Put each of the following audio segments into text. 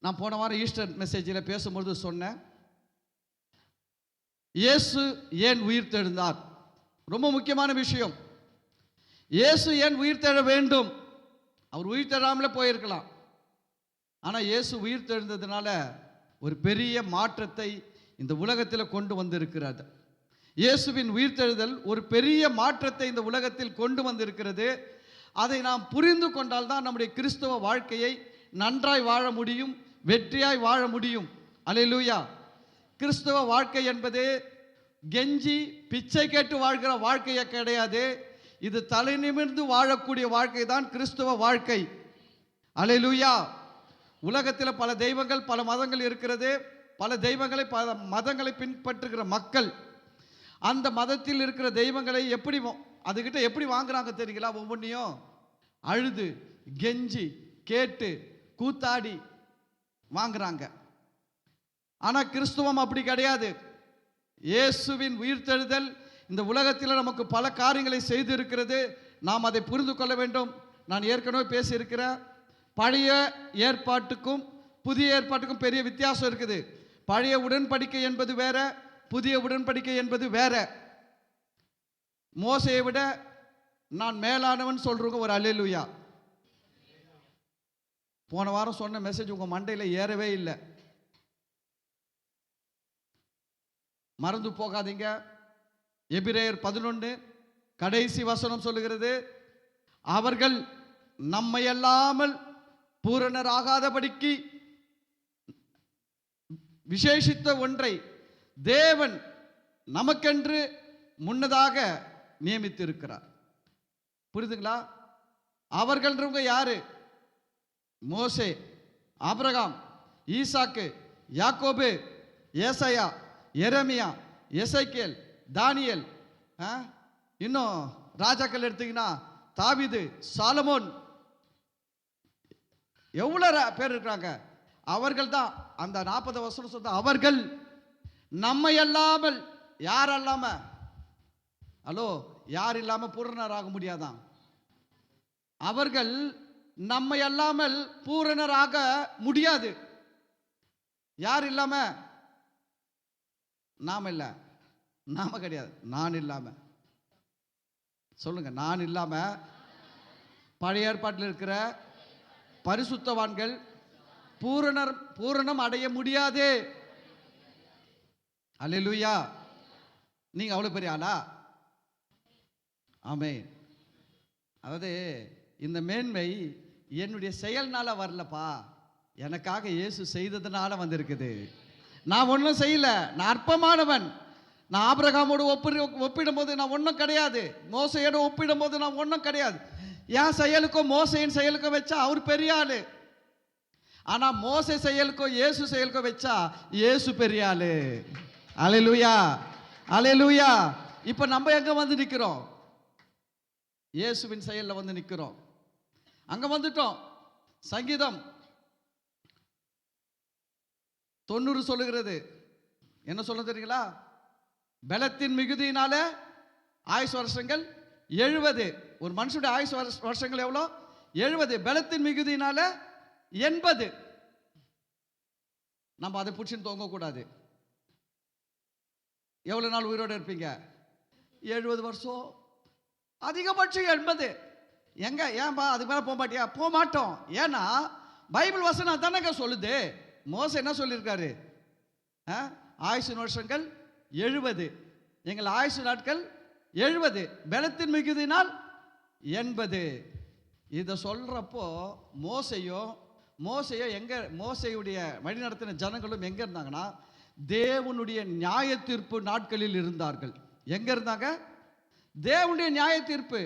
நான் போன வாரம் ஈஸ்டர் மெசேஜில் பேசும்பொழுது சொன்னேன், இயேசு ஏன் உயிர் தெழுந்தார்? ரொம்ப முக்கியமான விஷயம். இயேசு ஏன் உயிர் தெழ வேண்டும்? அவர் உயிர் தெழாமலே போயிருக்கலாம். ஆனால் இயேசு உயிர் தெழுந்ததுனால ஒரு பெரிய மாற்றத்தை இந்த உலகத்தில் கொண்டு வந்திருக்கிறது. இயேசுவின் உயிர்த்தெழுதல் ஒரு பெரிய மாற்றத்தை இந்த உலகத்தில் கொண்டு வந்திருக்கிறது. அதை நாம் புரிந்து கொண்டால் தான் நம்முடைய கிறிஸ்தவ வாழ்க்கையை நன்றாய் வாழ முடியும், வெற்றியாய் வாழ முடியும். அல்லேலூயா. கிறிஸ்தவ வாழ்க்கை என்பது கெஞ்சி பிச்சை கேட்டு வாழ்கிற வாழ்க்கையே கிடையாது. இது தலை நிமிர்ந்து வாழக்கூடிய வாழ்க்கை தான் கிறிஸ்தவ வாழ்க்கை. அல்லேலூயா. உலகத்தில் பல தெய்வங்கள், பல மதங்கள் இருக்கிறது. பல தெய்வங்களை, பல மதங்களை பின்பற்றுகிற மக்கள் அந்த மதத்தில் இருக்கிற தெய்வங்களை அதுகிட்ட எப்படி வாங்குறாங்க தெரியுங்களா? ஒவ்வொன்றையும் அழுது கெஞ்சி கேட்டு கூத்தாடி வாங்குறாங்க. ஆனால் கிறிஸ்துவம் அப்படி கிடையாது. இயேசுவின் உயிர்த்தெழுதல் இந்த உலகத்தில் நமக்கு பல காரியங்களை செய்து இருக்கிறது. நாம் அதை புரிந்து கொள்ள வேண்டும். நான் ஏற்கனவே பேசியிருக்கிறேன், பழைய ஏற்பாட்டுக்கும் புதிய ஏற்பாட்டுக்கும் பெரிய வித்தியாசம் இருக்குது. பழைய உடன்படிக்கை என்பது வேற, புதிய உடன்படிக்கை என்பது வேற. மோசையை விட நான் மேலானவன் சொல்றவங்க ஒரு அல்லேலூயா. போன வாரம் சொன்ன மெசேஜ் உங்க மண்டையில் ஏறவே இல்லை. மறந்து போகாதீங்க. எபிரேயர் 11 கடைசி வசனம் சொல்லுகிறது, அவர்கள் நம்மை அல்லாமல் பூரணராகாதபடிக்கு விசேஷித்த ஒன்றை தேவன் நமக்கென்று முன்னதாக நியமித்திருக்கிறார். புரியுதுங்களா? அவர்கள்ன்றவங்க யாரு? மோசே, ஆபிரகாம், ஈசாக்கு, யாக்கோபு, ஏசாயா, எரேமியா, எசேக்கியேல், தானியேல், இன்னும் ராஜாக்கள் எடுத்தீங்கன்னா தாவீது, சாலமோன், எவ்வளவு பேர் இருக்கிறாங்க. அவர்கள் தான் அந்த 40 வருஷம் சொல்ற அவர்கள் நம்மை அல்லாமல். யார் அல்லாம? ஹலோ, யார் இல்லாம பூரணராக முடியாதான்? அவர்கள் நம்மை அல்லாமல் பூரணராக முடியாது. யார் இல்லாம? நாம இல்ல, நாம கிடையாது, நான் இல்லாம. சொல்லுங்க, நான் இல்லாம பழைய ஏற்பாட்டில் இருக்கிற பரிசுத்தவான்கள் பூரணம் அடைய முடியாது. அல்லேலூயா. நீங்க அவ்வளவு பெரிய ஆளா? ஆமென். அதாவது இந்த மேன்மை என்னுடைய செயல்னால வரலப்பா, எனக்காக இயேசு செய்ததுனால வந்திருக்குது. நான் ஒன்றும் செய்யல, நான் அற்பமானவன். நான் ஆபிரகாமோடு ஒப்பிடும் போது நான் ஒன்றும் கிடையாது. மோசையோடு ஒப்பிடும் போது நான் ஒன்றும் கிடையாது. என் செயலுக்கும் மோசையின் செயலுக்கும் வச்சா அவர் பெரிய ஆளு. ஆனா மோசை செயலுக்கும் இயேசு செயலுக்கும் வச்சா இயேசு பெரிய ஆளு. அல்லேலூயா, அல்லேலூயா. இப்ப நம்ம எங்க வந்து நிக்கிறோம்? இயேசுவின் செயல்ல வந்து நிக்கிறோம். அங்க வந்துட்டோம். சங்கீதம் 90 சொல்லுகிறது. என்ன சொல்ல தெரியுங்களா? பலத்தின் மிகுதியினால ஆயுசு வருஷங்கள் 70. ஒரு மனுஷனுடைய ஆயுசு வருஷங்கள் எவ்வளோ? 70. பலத்தின் மிகுதியினால 80. நம்ம அதை பிடிச்சின்னு தொங்க கூடாது. எவ்வளவு நாள் உயிரோடு இருப்பீங்க? 70 வருஷம், அதிகபட்சம் 80. எங்க ஏன்பா அதுக்கு மேல போக மாட்டியா? போக மாட்டோம். ஏன்னா பைபிள் வசனம் தானங்க சொல்லுது. மோசே என்ன சொல்லியிருக்காரு? ஆயுசு வருஷங்கள் 70, எங்கள் ஆயுசு நாட்கள் 70, பலத்தின் மிகுதினால் 80. இதை சொல்றப்போ மோசையோ எங்க, மோசையுடைய வழிநடத்தின ஜனங்களும் எங்க இருந்தாங்கன்னா தேவனுடைய நியாய தீர்ப்பு நாட்களில் இருந்தார்கள். எங்க இருந்தாங்க? தேவனுடைய நியாய தீர்ப்பு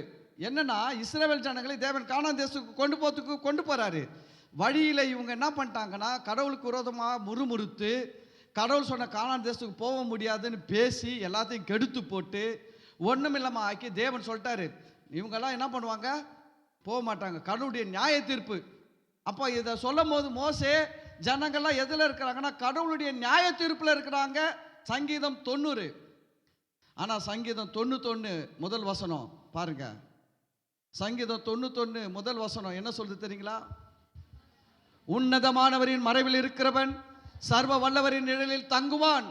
என்னன்னா, இஸ்ரவேல் ஜனங்களை தேவன் கானான் தேசத்துக்கு கொண்டு போறாரு. வழியில இவங்க என்ன பண்ணிட்டாங்கன்னா, கடவுளுக்கு விரோதமாக முறுமுறுத்து கடவுள் சொன்ன கானான் தேசத்துக்கு போக முடியாதுன்னு பேசி எல்லாத்தையும் கெடுத்து போட்டு ஒன்றும் இல்லாமல் ஆக்கி தேவன் சொல்லிட்டாரு, இவங்கெல்லாம் என்ன பண்ணுவாங்க? போக மாட்டாங்க. கடவுளுடைய நியாய தீர்ப்பு. அப்போ இதை சொல்லும் போது மோசே ஜனங்கள்லாம் எதில் இருக்கிறாங்கன்னா கடவுளுடைய நியாய தீர்ப்பில் இருக்கிறாங்க. சங்கீதம் 90. ஆனால் சங்கீதம் 91 முதல் வசனம் பாருங்க. சங்கீதம் 91 முதல் வசனம் என்ன சொல்றது தெரியுங்களா? உன்னதமானவரின் மறைவில் இருக்கிறவன் சர்வ வல்லவரின் நிழலில் தங்குவான்.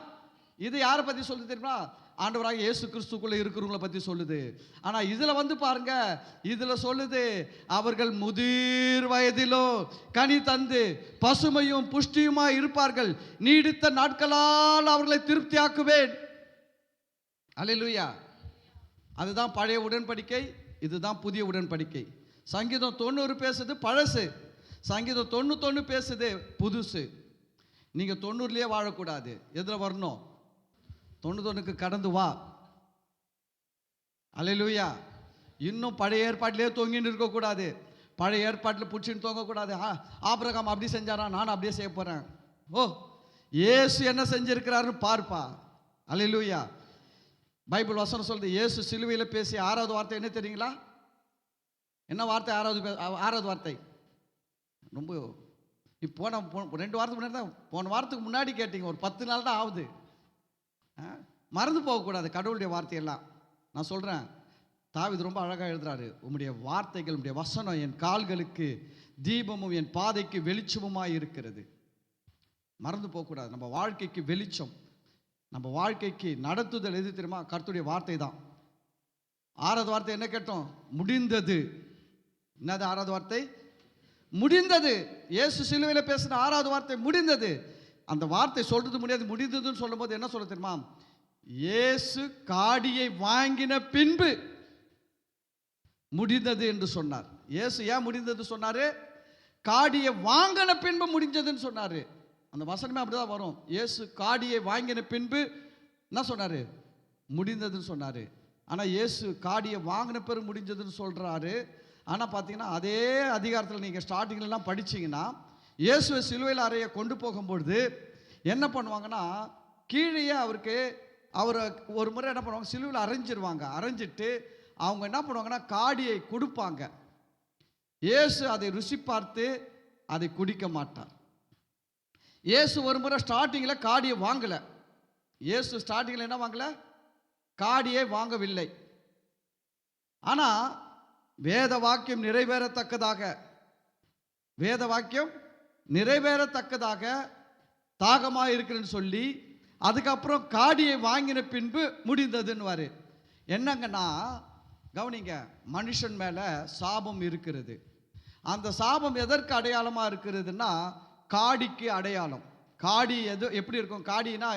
இது யாரை பத்தி சொல்லுது தெரியுமா? ஆண்டவராக இயேசு கிறிஸ்துக்குள்ள இருக்கிறவங்கள பத்தி சொல்லுது. ஆனா இதுல பாருங்க, இதுல சொல்லுது, அவர்கள் முதிர் வயதிலோ கனி தந்து பசுமையும் புஷ்டியுமா இருப்பார்கள், நீடித்த நாட்களால் அவர்களை திருப்தியாக்குவேன். அல்லேலூயா. அதுதான் பழைய உடன்படிக்கை, இதுதான் புதிய உடன்படிக்கை. சங்கீதம் 90 பேசுது பழசு, சங்கீதம் 91 பேசுது புதுசு. நீங்க 90லயே வாழக்கூடாது. எதுல வரணும்? 91க்கு கடந்து வா. அல்லேலூயா. இன்னும் பழைய ஏற்பாட்டிலே தொங்கின்னு இருக்கக்கூடாது, பழைய ஏற்பாட்டில் பிடிச்சின்னு தொங்கக்கூடாது. ஆபிரகாம் அப்படி செஞ்சாரா, நான் அப்படியே செய்ய போறேன். ஓ, இயேசு என்ன செஞ்சிருக்கிறாருன்னு பார்ப்பா. அல்லேலூயா. பைபிள் வசனம் சொல்லுது, இயேசு சிலுவையில் பேசிய 6வது வார்த்தை என்ன தெரியுங்களா? என்ன வார்த்தை? 6வது வார்த்தை ரொம்ப போன 2 வாரத்துக்கு முன்னாடி தான், போன வாரத்துக்கு முன்னாடி கேட்டீங்க, ஒரு 10 நாள் தான் ஆகுது. மறந்து போகக்கூடாது கடவுளுடைய வார்த்தையெல்லாம். நான் சொல்கிறேன், தாவீது ரொம்ப அழகாக எழுதுறாரு, உம்முடைய வார்த்தைகள், உம்முடைய வசனம் என் கால்களுக்கு தீபமும் என் பாதைக்கு வெளிச்சமுமாய் இருக்கிறது. மறந்து போகக்கூடாது. நம்ம வாழ்க்கைக்கு வெளிச்சம், நம்ம வாழ்க்கைக்கு நடத்துதல் எது தெரியுமா? கர்த்தருடைய வார்த்தை தான். 6வது வார்த்தை என்ன கேட்டோம்? முடிந்தது. என்னது 6வது வார்த்தை? முடிந்தது. இயேசு சிலுவையில் பேசின 6வது வார்த்தை முடிந்தது. அந்த வார்த்தை சொல்றது முடியாது. முடிந்ததுன்னு சொல்லும் போது என்ன சொல்ல தெரியுமா? இயேசு காடியை வாங்கின பின்பு முடிந்தது என்று சொன்னார். இயேசு ஏன் முடிந்தது சொன்னாரு? காடியை வாங்கின பின்பு முடிஞ்சதுன்னு சொன்னாரு. அந்த வசனமே அப்படிதான் வரும். இயேசு காடியை வாங்கின பின்பு என்ன சொன்னாரு? முடிந்ததுன்னு சொன்னாரு. ஆனா இயேசு காடியை வாங்கின பிறகு முடிஞ்சதுன்னு சொல்றாரு. ஆனா பாத்தீங்கன்னா அதே அதிகாரத்தில் நீங்க ஸ்டார்டிங்லாம் படிச்சீங்கன்னா, இயேசுவை சிலுவையில் அறைய கொண்டு போகும்பொழுது என்ன பண்ணுவாங்கன்னா, கீழே அவருக்கு அவரை ஒரு முறை என்ன பண்ணுவாங்க, சிலுவையில் அரைஞ்சிருவாங்க. அரைஞ்சிட்டு அவங்க என்ன பண்ணுவாங்கன்னா காடியை கொடுப்பாங்க. இயேசு அதை ருசி பார்த்து அதை குடிக்க மாட்டார். இயேசு ஒரு முறை ஸ்டார்டிங்கில் காடியை வாங்கலை. இயேசு ஸ்டார்டிங்கில் என்ன வாங்கலை? காடியை வாங்கவில்லை. ஆனால் வேத வாக்கியம் நிறைவேறத்தக்கதாக, வேத வாக்கியம் நிறைவேறத்தக்கதாக தாகமாக இருக்குன்னு சொல்லி அதுக்கப்புறம் காடியை வாங்கின பின்பு முடிந்ததுன்னு. என்னங்கன்னா கவனிங்க, மனுஷன் மேலே சாபம் இருக்கிறது. அந்த சாபம் எதற்கு அடையாளமாக இருக்கிறதுன்னா காடிக்கு அடையாளம். காடி எப்படி இருக்கும்? காடினா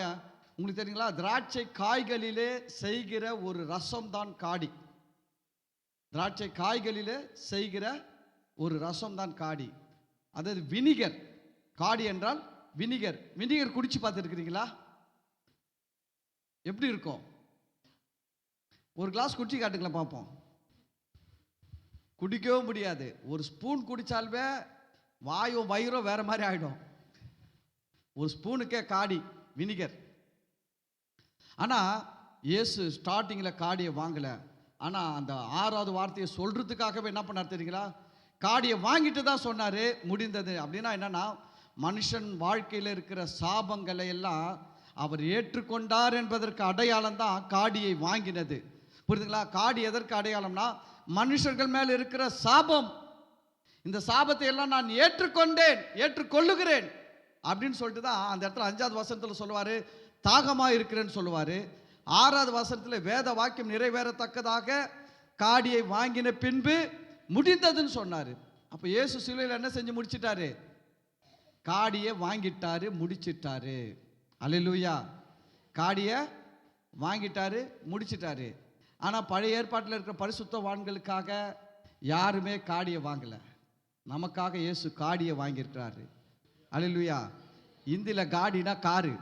உங்களுக்கு தெரியுங்களா? திராட்சை காய்களிலே செய்கிற ஒரு ரசம் தான் காடி. திராட்சை காய்களிலே செய்கிற ஒரு ரசம் தான் காடி. அதாவது வினிகர். காடி என்றால் வினிகர். வினிகர் குடிச்சு பார்த்துருக்கிறீங்களா? எப்படி இருக்கும்? ஒரு கிளாஸ் குடிச்சு காட்டுங்களா பார்ப்போம். குடிக்கவும் முடியாது. ஒரு ஸ்பூன் குடிச்சாலுமே வாயும் வயிறும் வேற மாதிரி ஆயிடும். ஒரு ஸ்பூனுக்கே காடி வினிகர். ஆனா இயேசு ஸ்டார்டிங்கில் காடியை வாங்கலை. ஆனா அந்த 6வது வார்த்தையை சொல்றதுக்காகவே என்ன பண்ணார் தெரியுங்களா? காடியை வாங்கிட்டு தான் சொன்னாரு முடிந்தது. அப்படின்னா என்னன்னா, மனுஷன் வாழ்க்கையில் இருக்கிற சாபங்களை எல்லாம் அவர் ஏற்றுக்கொண்டார் என்பதற்கு அடையாளம் தான் காடியை வாங்கினது. புரியுதுங்களா? காடி எதற்கு அடையாளம்னா, மனுஷர்கள் மேல் இருக்கிற சாபம், இந்த சாபத்தை எல்லாம் நான் ஏற்றுக்கொண்டேன், ஏற்றுக்கொள்ளுகிறேன் அப்படின்னு சொல்லிட்டு தான் அந்த இடத்துல 5வது வசனத்தில் சொல்லுவாரு தாகமாக இருக்கிறேன்னு சொல்லுவாரு. 6வது வசனத்தில் வேத வாக்கியம் நிறைவேறத்தக்கதாக காடியை வாங்கின பின்பு முடிந்ததுன்னு சொன்னாரு. அப்ப இயேசு சிலுவையில் என்ன செஞ்சு முடிச்சிட்டாரு? காடியை வாங்கிட்டாரு, முடிச்சிட்டாரு. அல்லேலூயா. காடியை வாங்கிட்டாரு, முடிச்சிட்டாரு. ஆனா பழைய ஏற்பாட்டில் இருக்கிற பரிசுத்தவான்களுக்காக யாருமே காடியை வாங்கல. நமக்காக இயேசு காடியை வாங்கியிருக்கிறாரு. அல்லேலூயா. இந்தியில காடினா காரு.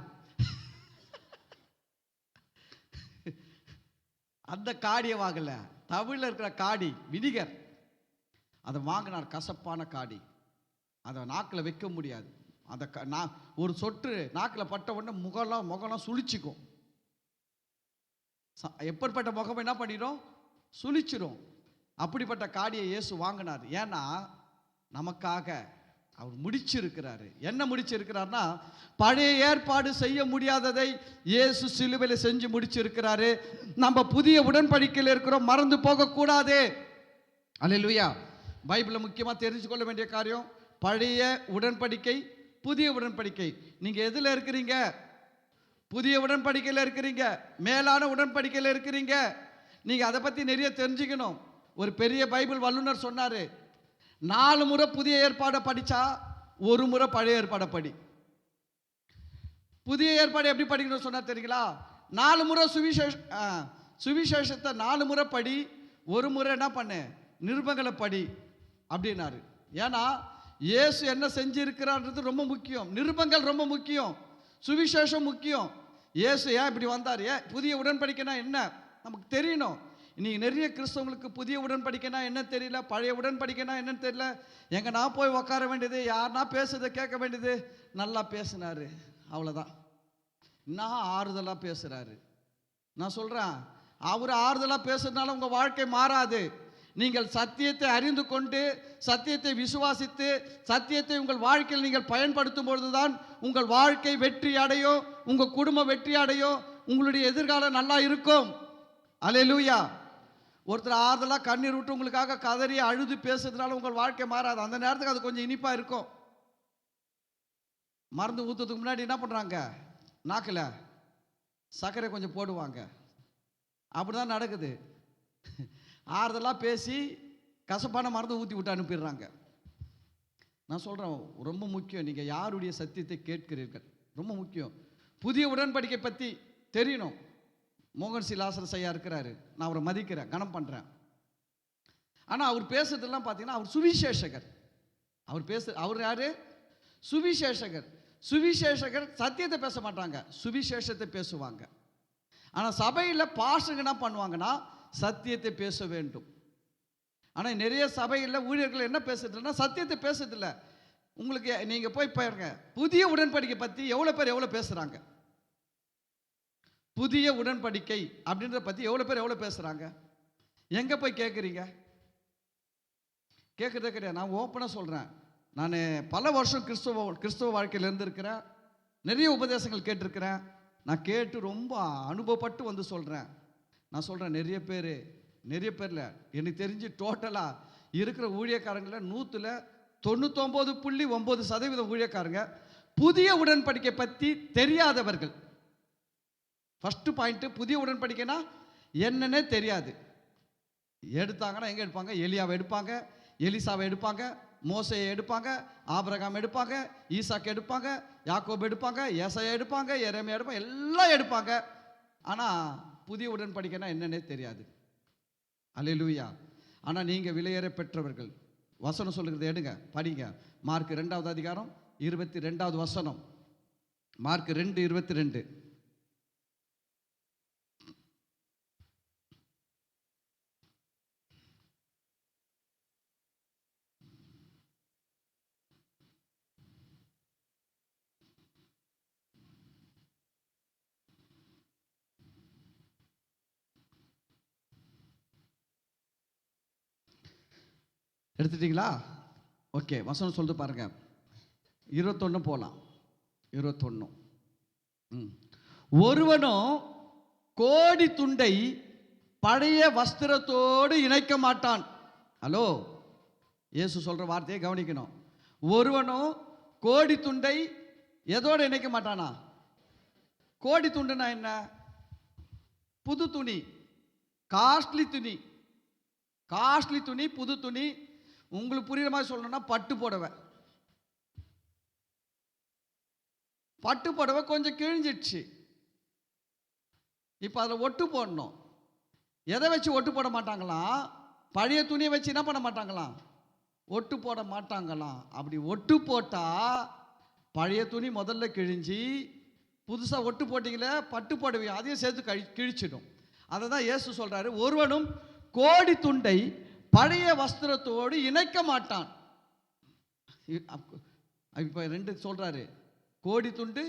அந்த காடியை வாங்கல. தமிழில் இருக்கிற காடி வினிகர், அதை வாங்கினார். கசப்பான காடி, அதை நாக்கில் வைக்க முடியாது. அதை ஒரு சொட்டு நாக்கில் பட்ட உடனே முகம்லாம் சுழிச்சிக்கும். எப்படிப்பட்ட முகம் என்ன பண்ணிடும்? சுழிச்சிடும். அப்படிப்பட்ட காடியை இயேசு வாங்கினார். ஏன்னா நமக்காக அவர் முடிச்சிருக்கிறாரு. என்ன முடிச்சிருக்கிறார்னா, பழைய ஏற்பாடு செய்ய முடியாததை இயேசு சிலுவையில் செஞ்சு முடிச்சிருக்கிறாரு. நம்ம புதிய உடன்படிக்கையில் இருக்கிறோம், மறந்து போகக்கூடாது. அல்லேலூயா. பைபிளில் முக்கியமாக தெரிஞ்சு கொள்ள வேண்டிய காரியம், பழைய உடன்படிக்கை, புதிய உடன்படிக்கை. நீங்க எதுல இருக்கிறீங்க? புதிய உடன்படிக்கையில் இருக்கிறீங்க, மேலான உடன்படிக்கையில் இருக்கிறீங்க. நீங்க அதை பத்தி நிறைய தெரிஞ்சுக்கணும். ஒரு பெரிய பைபிள் வல்லுனர் சொன்னாரு, 4 முறை புதிய ஏற்பாடை படிச்சா 1 முறை பழைய ஏற்பாடை படி. புதிய ஏற்பாடு எப்படி படிக்கணும் சொன்னா தெரியுங்களா? 4 முறை சுவிசேஷத்தை 4 முறை படி, 1 முறை என்ன பண்ணு, நிருபங்களை படி அப்படின்னாரு. ஏன்னா இயேசு என்ன செஞ்சிருக்கிறார்ன்றது ரொம்ப முக்கியம். நிருபங்கள் ரொம்ப முக்கியம், சுவிசேஷம் முக்கியம். இயேசு ஏன் இப்படி வந்தார், ஏன் புதிய உடன்படிக்கைனா என்ன நமக்கு தெரியணும். இன்னைக்கு நிறைய கிறிஸ்தவங்களுக்கு புதிய உடன்படிக்கைனா என்ன தெரியல, பழைய உடன்படிக்கைனா என்னன்னு தெரியல. எங்க நான் போய் உட்கார வேண்டியது, யாருன்னா பேசுறதை கேட்க வேண்டியது. நல்லா பேசினாரு, அவ்வளோதான். நான் ஆறுதலாக பேசுறாரு. நான் சொல்றேன், அவர் ஆறுதலாக பேசுறதுனால உங்க வாழ்க்கை மாறாது. நீங்கள் சத்தியத்தை அறிந்து கொண்டு, சத்தியத்தை விசுவாசித்து, சத்தியத்தை உங்கள் வாழ்க்கையில் நீங்கள் பயன்படுத்தும் பொழுதுதான் உங்கள் வாழ்க்கை வெற்றி அடையும், உங்கள் குடும்பம் வெற்றி அடையும், உங்களுடைய எதிர்காலம் நல்லா இருக்கும். அல்லேலூயா. ஒருத்தர் ஆறுதலாக கண்ணீர் விட்டு உங்களுக்காக கதறி அழுது பேசுறதுனால உங்கள் வாழ்க்கை மாறாது. அந்த நேரத்துக்கு அது கொஞ்சம் இனிப்பா இருக்கும். மருந்து ஊத்துறதுக்கு முன்னாடி என்ன பண்றாங்க, நாக்கில் சர்க்கரை கொஞ்சம் போடுவாங்க. அப்படிதான் நடக்குது. ஆறுதலாக பேசி கசப்பான மருந்து ஊற்றி விட்டு அனுப்பிடுறாங்க. நான் சொல்கிறேன், ரொம்ப முக்கியம் நீங்கள் யாருடைய சத்தியத்தை கேட்கிறீர்கள், ரொம்ப முக்கியம். புதிய உடன்படிக்கை பற்றி தெரியணும். மோகன் சி லாசரஸ் ஐயா இருக்கிறாரு, நான் அவரை மதிக்கிறேன், கனம் பண்ணுறேன். ஆனால் அவர் பேசுறதெல்லாம் பார்த்தீங்கன்னா அவர் சுவிசேஷகர். அவர் யாரு? சுவிசேஷகர். சுவிசேஷகர் சத்தியத்தை பேச மாட்டாங்க, சுவிசேஷத்தை பேசுவாங்க. ஆனால் சபையில் பாஸ்டருங்க என்ன பண்ணுவாங்கன்னா சத்தியத்தை பேச வேண்டும். ஆனால் நிறைய சபையில் ஊழியர்கள் என்ன பேசுறதுன்னா சத்தியத்தை பேசுறதில்ல. உங்களுக்கு நீங்கள் போய் பாருங்க, புதிய உடன்படிக்கை பற்றி எவ்வளோ பேர் எவ்வளோ பேசுகிறாங்க, புதிய உடன்படிக்கை அப்படின்றத பற்றி எவ்வளோ பேர் எவ்வளோ பேசுகிறாங்க. எங்கே போய் கேட்குறீங்க? கேட்குறதே கிடையாது. நான் ஓப்பனாக சொல்கிறேன், நான் பல வருஷம் கிறிஸ்தவ வாழ்க்கையில் இருந்திருக்கிறேன், நிறைய உபதேசங்கள் கேட்டிருக்கிறேன். நான் கேட்டு ரொம்ப அனுபவப்பட்டு வந்து சொல்கிறேன். நான் சொல்கிறேன், நிறைய பேரில் எனக்கு தெரிஞ்சு டோட்டலாக இருக்கிற ஊழியக்காரங்களில் 99.9% ஊழியக்காரங்க புதிய உடன்படிக்கை பற்றி தெரியாதவர்கள். ஃபர்ஸ்ட் பாயிண்ட், புதிய உடன்படிக்கைனா என்னன்னே தெரியாது. எடுத்தாங்கன்னா எங்கே எடுப்பாங்க? எலியாவை எடுப்பாங்க, எலிசாவை எடுப்பாங்க, மோசையை எடுப்பாங்க, ஆபிரகாம் எடுப்பாங்க, ஈசாக்கு எடுப்பாங்க, யாக்கோபு எடுப்பாங்க, ஏசாயா எடுப்பாங்க, எரேமியா எடுப்பாங்க, எல்லாம் எடுப்பாங்க. ஆனால் புதிய உடன்படிக்கைனா என்னன்னே தெரியாது. அல்லேலூயா. ஆனால் நீங்கள் விலையேற பெற்றவர்கள். வசனம் சொல்லுகிறது எடுங்க, படிங்க. மார்க் 2வது அதிகாரம் 22வது வசனம். மார்க் 2:22. எடுத்துட்டீங்களா? ஓகே, வசனம் சொல்லிட்டு பாருங்க. 21 போலாம். 21. ஒருவனும் கோடி துண்டை பழைய வஸ்திரத்தோடு இணைக்க மாட்டான். ஹலோ, இயேசு சொல்ற வார்த்தையை கவனிக்கணும். ஒருவனும் கோடி துண்டை எதோடு இணைக்க மாட்டானா? கோடி துண்டுனா என்ன? புது துணி, காஸ்ட்லி துணி. காஸ்ட்லி துணி, புது துணி. உங்களுக்கு புரியுற மாதிரி சொல்லணும்னா பட்டு புடவை. பட்டு புடவை கொஞ்சம் கிழிஞ்சிடுச்சு, இப்போ அதில் ஒட்டு போடணும். எதை வச்சு ஒட்டு போட மாட்டாங்களாம்? பழைய துணியை வச்சு என்ன பண்ண மாட்டாங்களாம்? ஒட்டு போட மாட்டாங்களாம். அப்படி ஒட்டு போட்டால் பழைய துணி முதல்ல கிழிஞ்சி, புதுசாக ஒட்டு போட்டிங்களே பட்டு புடவை, அதையும் சேர்த்து கிழிச்சிடும். அதை தான் இயேசு சொல்கிறாரு, ஒருவனும் கோடி துண்டை பழைய வஸ்திரத்தோடு இணைக்க மாட்டான். இப்போ 2 சொல்றாரு, கோடி துண்டு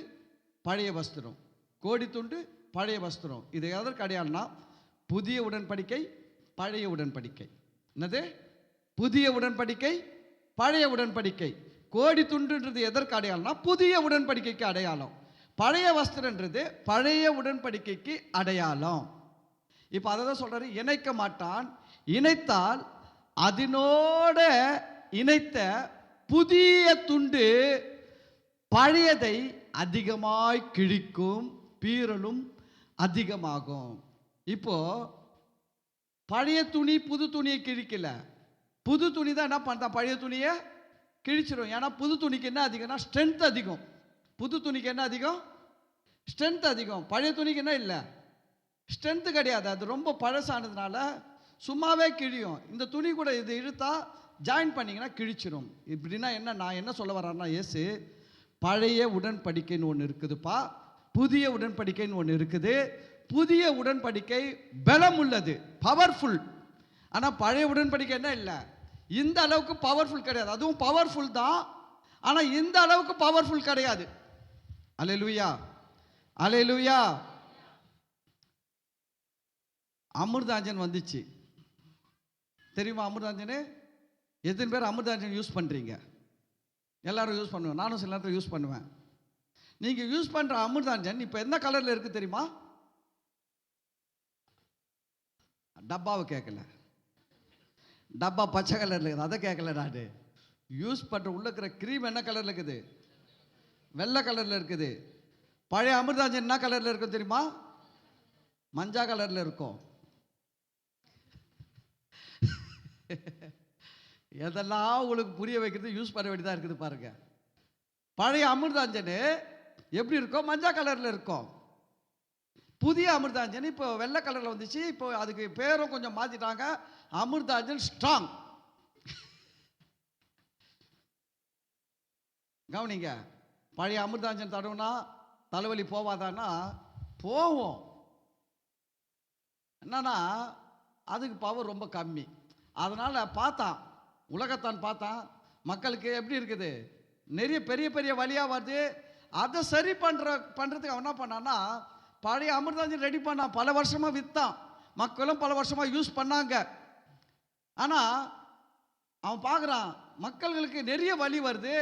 பழைய வஸ்திரம், கோடி துண்டு பழைய வஸ்திரம். இது எதற்கு அடையாளம்னா புதிய உடன்படிக்கை, பழைய உடன்படிக்கை. என்னது? புதிய உடன்படிக்கை, பழைய உடன்படிக்கை. கோடி துண்டுன்றது எதற்கு அடையாளம்னா புதிய உடன்படிக்கைக்கு அடையாளம். பழைய வஸ்திரன்றது பழைய உடன்படிக்கைக்கு அடையாளம். இப்போ அதை தான் சொல்றாரு, இணைக்க மாட்டான். இணைத்தால் அதனோட இணைத்த புதிய துண்டு பழையதை அதிகமாய் கிழிக்கும், பீறலும் அதிகமாகும். இப்போ பழைய துணி புது துணியை கிழிக்கல, புது துணி தான் என்ன பண்ணா பழைய துணியை கிழிச்சிடும். ஏன்னா புது துணிக்கு என்ன அதிகம்னா ஸ்ட்ரென்த் அதிகம். புது துணிக்கு என்ன அதிகம்? ஸ்ட்ரென்த் அதிகம். பழைய துணிக்கு என்ன இல்லை, ஸ்ட்ரென்த்து கிடையாது. அது ரொம்ப பழசானதுனால சும்மாவே கிழியும். இந்த துணி கூட இது இழுத்தா ஜாயின் பண்ணிங்கன்னா கிழிச்சிடும். இப்படின்னா என்ன, நான் என்ன சொல்ல வரேன்னா, இயேசு பழைய உடன்படிக்கைன்னு ஒன்று இருக்குதுப்பா, புதிய உடன்படிக்கைன்னு ஒன்று இருக்குது. புதிய உடன்படிக்கை பலம் உள்ளது, பவர்ஃபுல். ஆனால் பழைய உடன்படிக்கை என்ன இல்லை, இந்த அளவுக்கு பவர்ஃபுல் கிடையாது. அதுவும் பவர்ஃபுல் தான், ஆனால் இந்த அளவுக்கு பவர்ஃபுல் கிடையாது. அல்லேலூயா, அல்லேலூயா. அமிர்தாஞ்சன் வந்துச்சு தெரியுமா? அமிர்தாஞ்சனு எத்தனை பேர் அமிர்தாஞ்சன் யூஸ் பண்ணுறீங்க? எல்லாரும் யூஸ் பண்ணுவேன், நானும் சில நேரத்தில் யூஸ் பண்ணுவேன். நீங்கள் யூஸ் பண்ணுற அமிர்தாஞ்சன் இப்போ என்ன கலரில் இருக்குது தெரியுமா? டப்பாவை கேட்கல, டப்பா பச்சை கலரில் இருக்குது, அதை கேட்கல. நான் யூஸ் பண்ணுற உள்ள இருக்கிற க்ரீம் என்ன கலரில் இருக்குது? வெள்ளை கலரில் இருக்குது. பழைய அமிர்தாஞ்சன் என்ன கலரில் இருக்கும் தெரியுமா? மஞ்சா கலரில் இருக்கும். எதெல்லாம் உங்களுக்கு புரிய வைக்கிறது யூஸ் பண்ண வேண்டியதாக இருக்குது பாருங்க. பழைய அமிர்தாஞ்சனு எப்படி இருக்கும்? மஞ்சா கலரில் இருக்கும். புதிய அமிர்தாஞ்சன் இப்போ வெள்ளை கலரில் வந்துச்சு. இப்போ அதுக்கு பேரும் கொஞ்சம் மாற்றிட்டாங்க, அமிர்தாஞ்சன் ஸ்ட்ராங். கவனிங்க, பழைய அமிர்தாஞ்சன் தடவுனா தலைவலி போவாதான்னா போவோம். என்னன்னா அதுக்கு பவர் ரொம்ப கம்மி. அதனால் பார்த்தான், உலகத்தான் பார்த்தான், மக்களுக்கு எப்படி இருக்குது, நிறைய பெரிய பெரிய வழியாக வருது. அதை சரி பண்ணுறதுக்கு அவன் என்ன பண்ணான்னா பழைய அமிர்தாஞ்சன் ரெடி பண்ணான். பல வருஷமாக விற்றான், மக்களும் பல வருஷமாக யூஸ் பண்ணாங்க. ஆனால் அவன் பார்க்குறான் மக்களுக்கு நிறைய வலி வருது,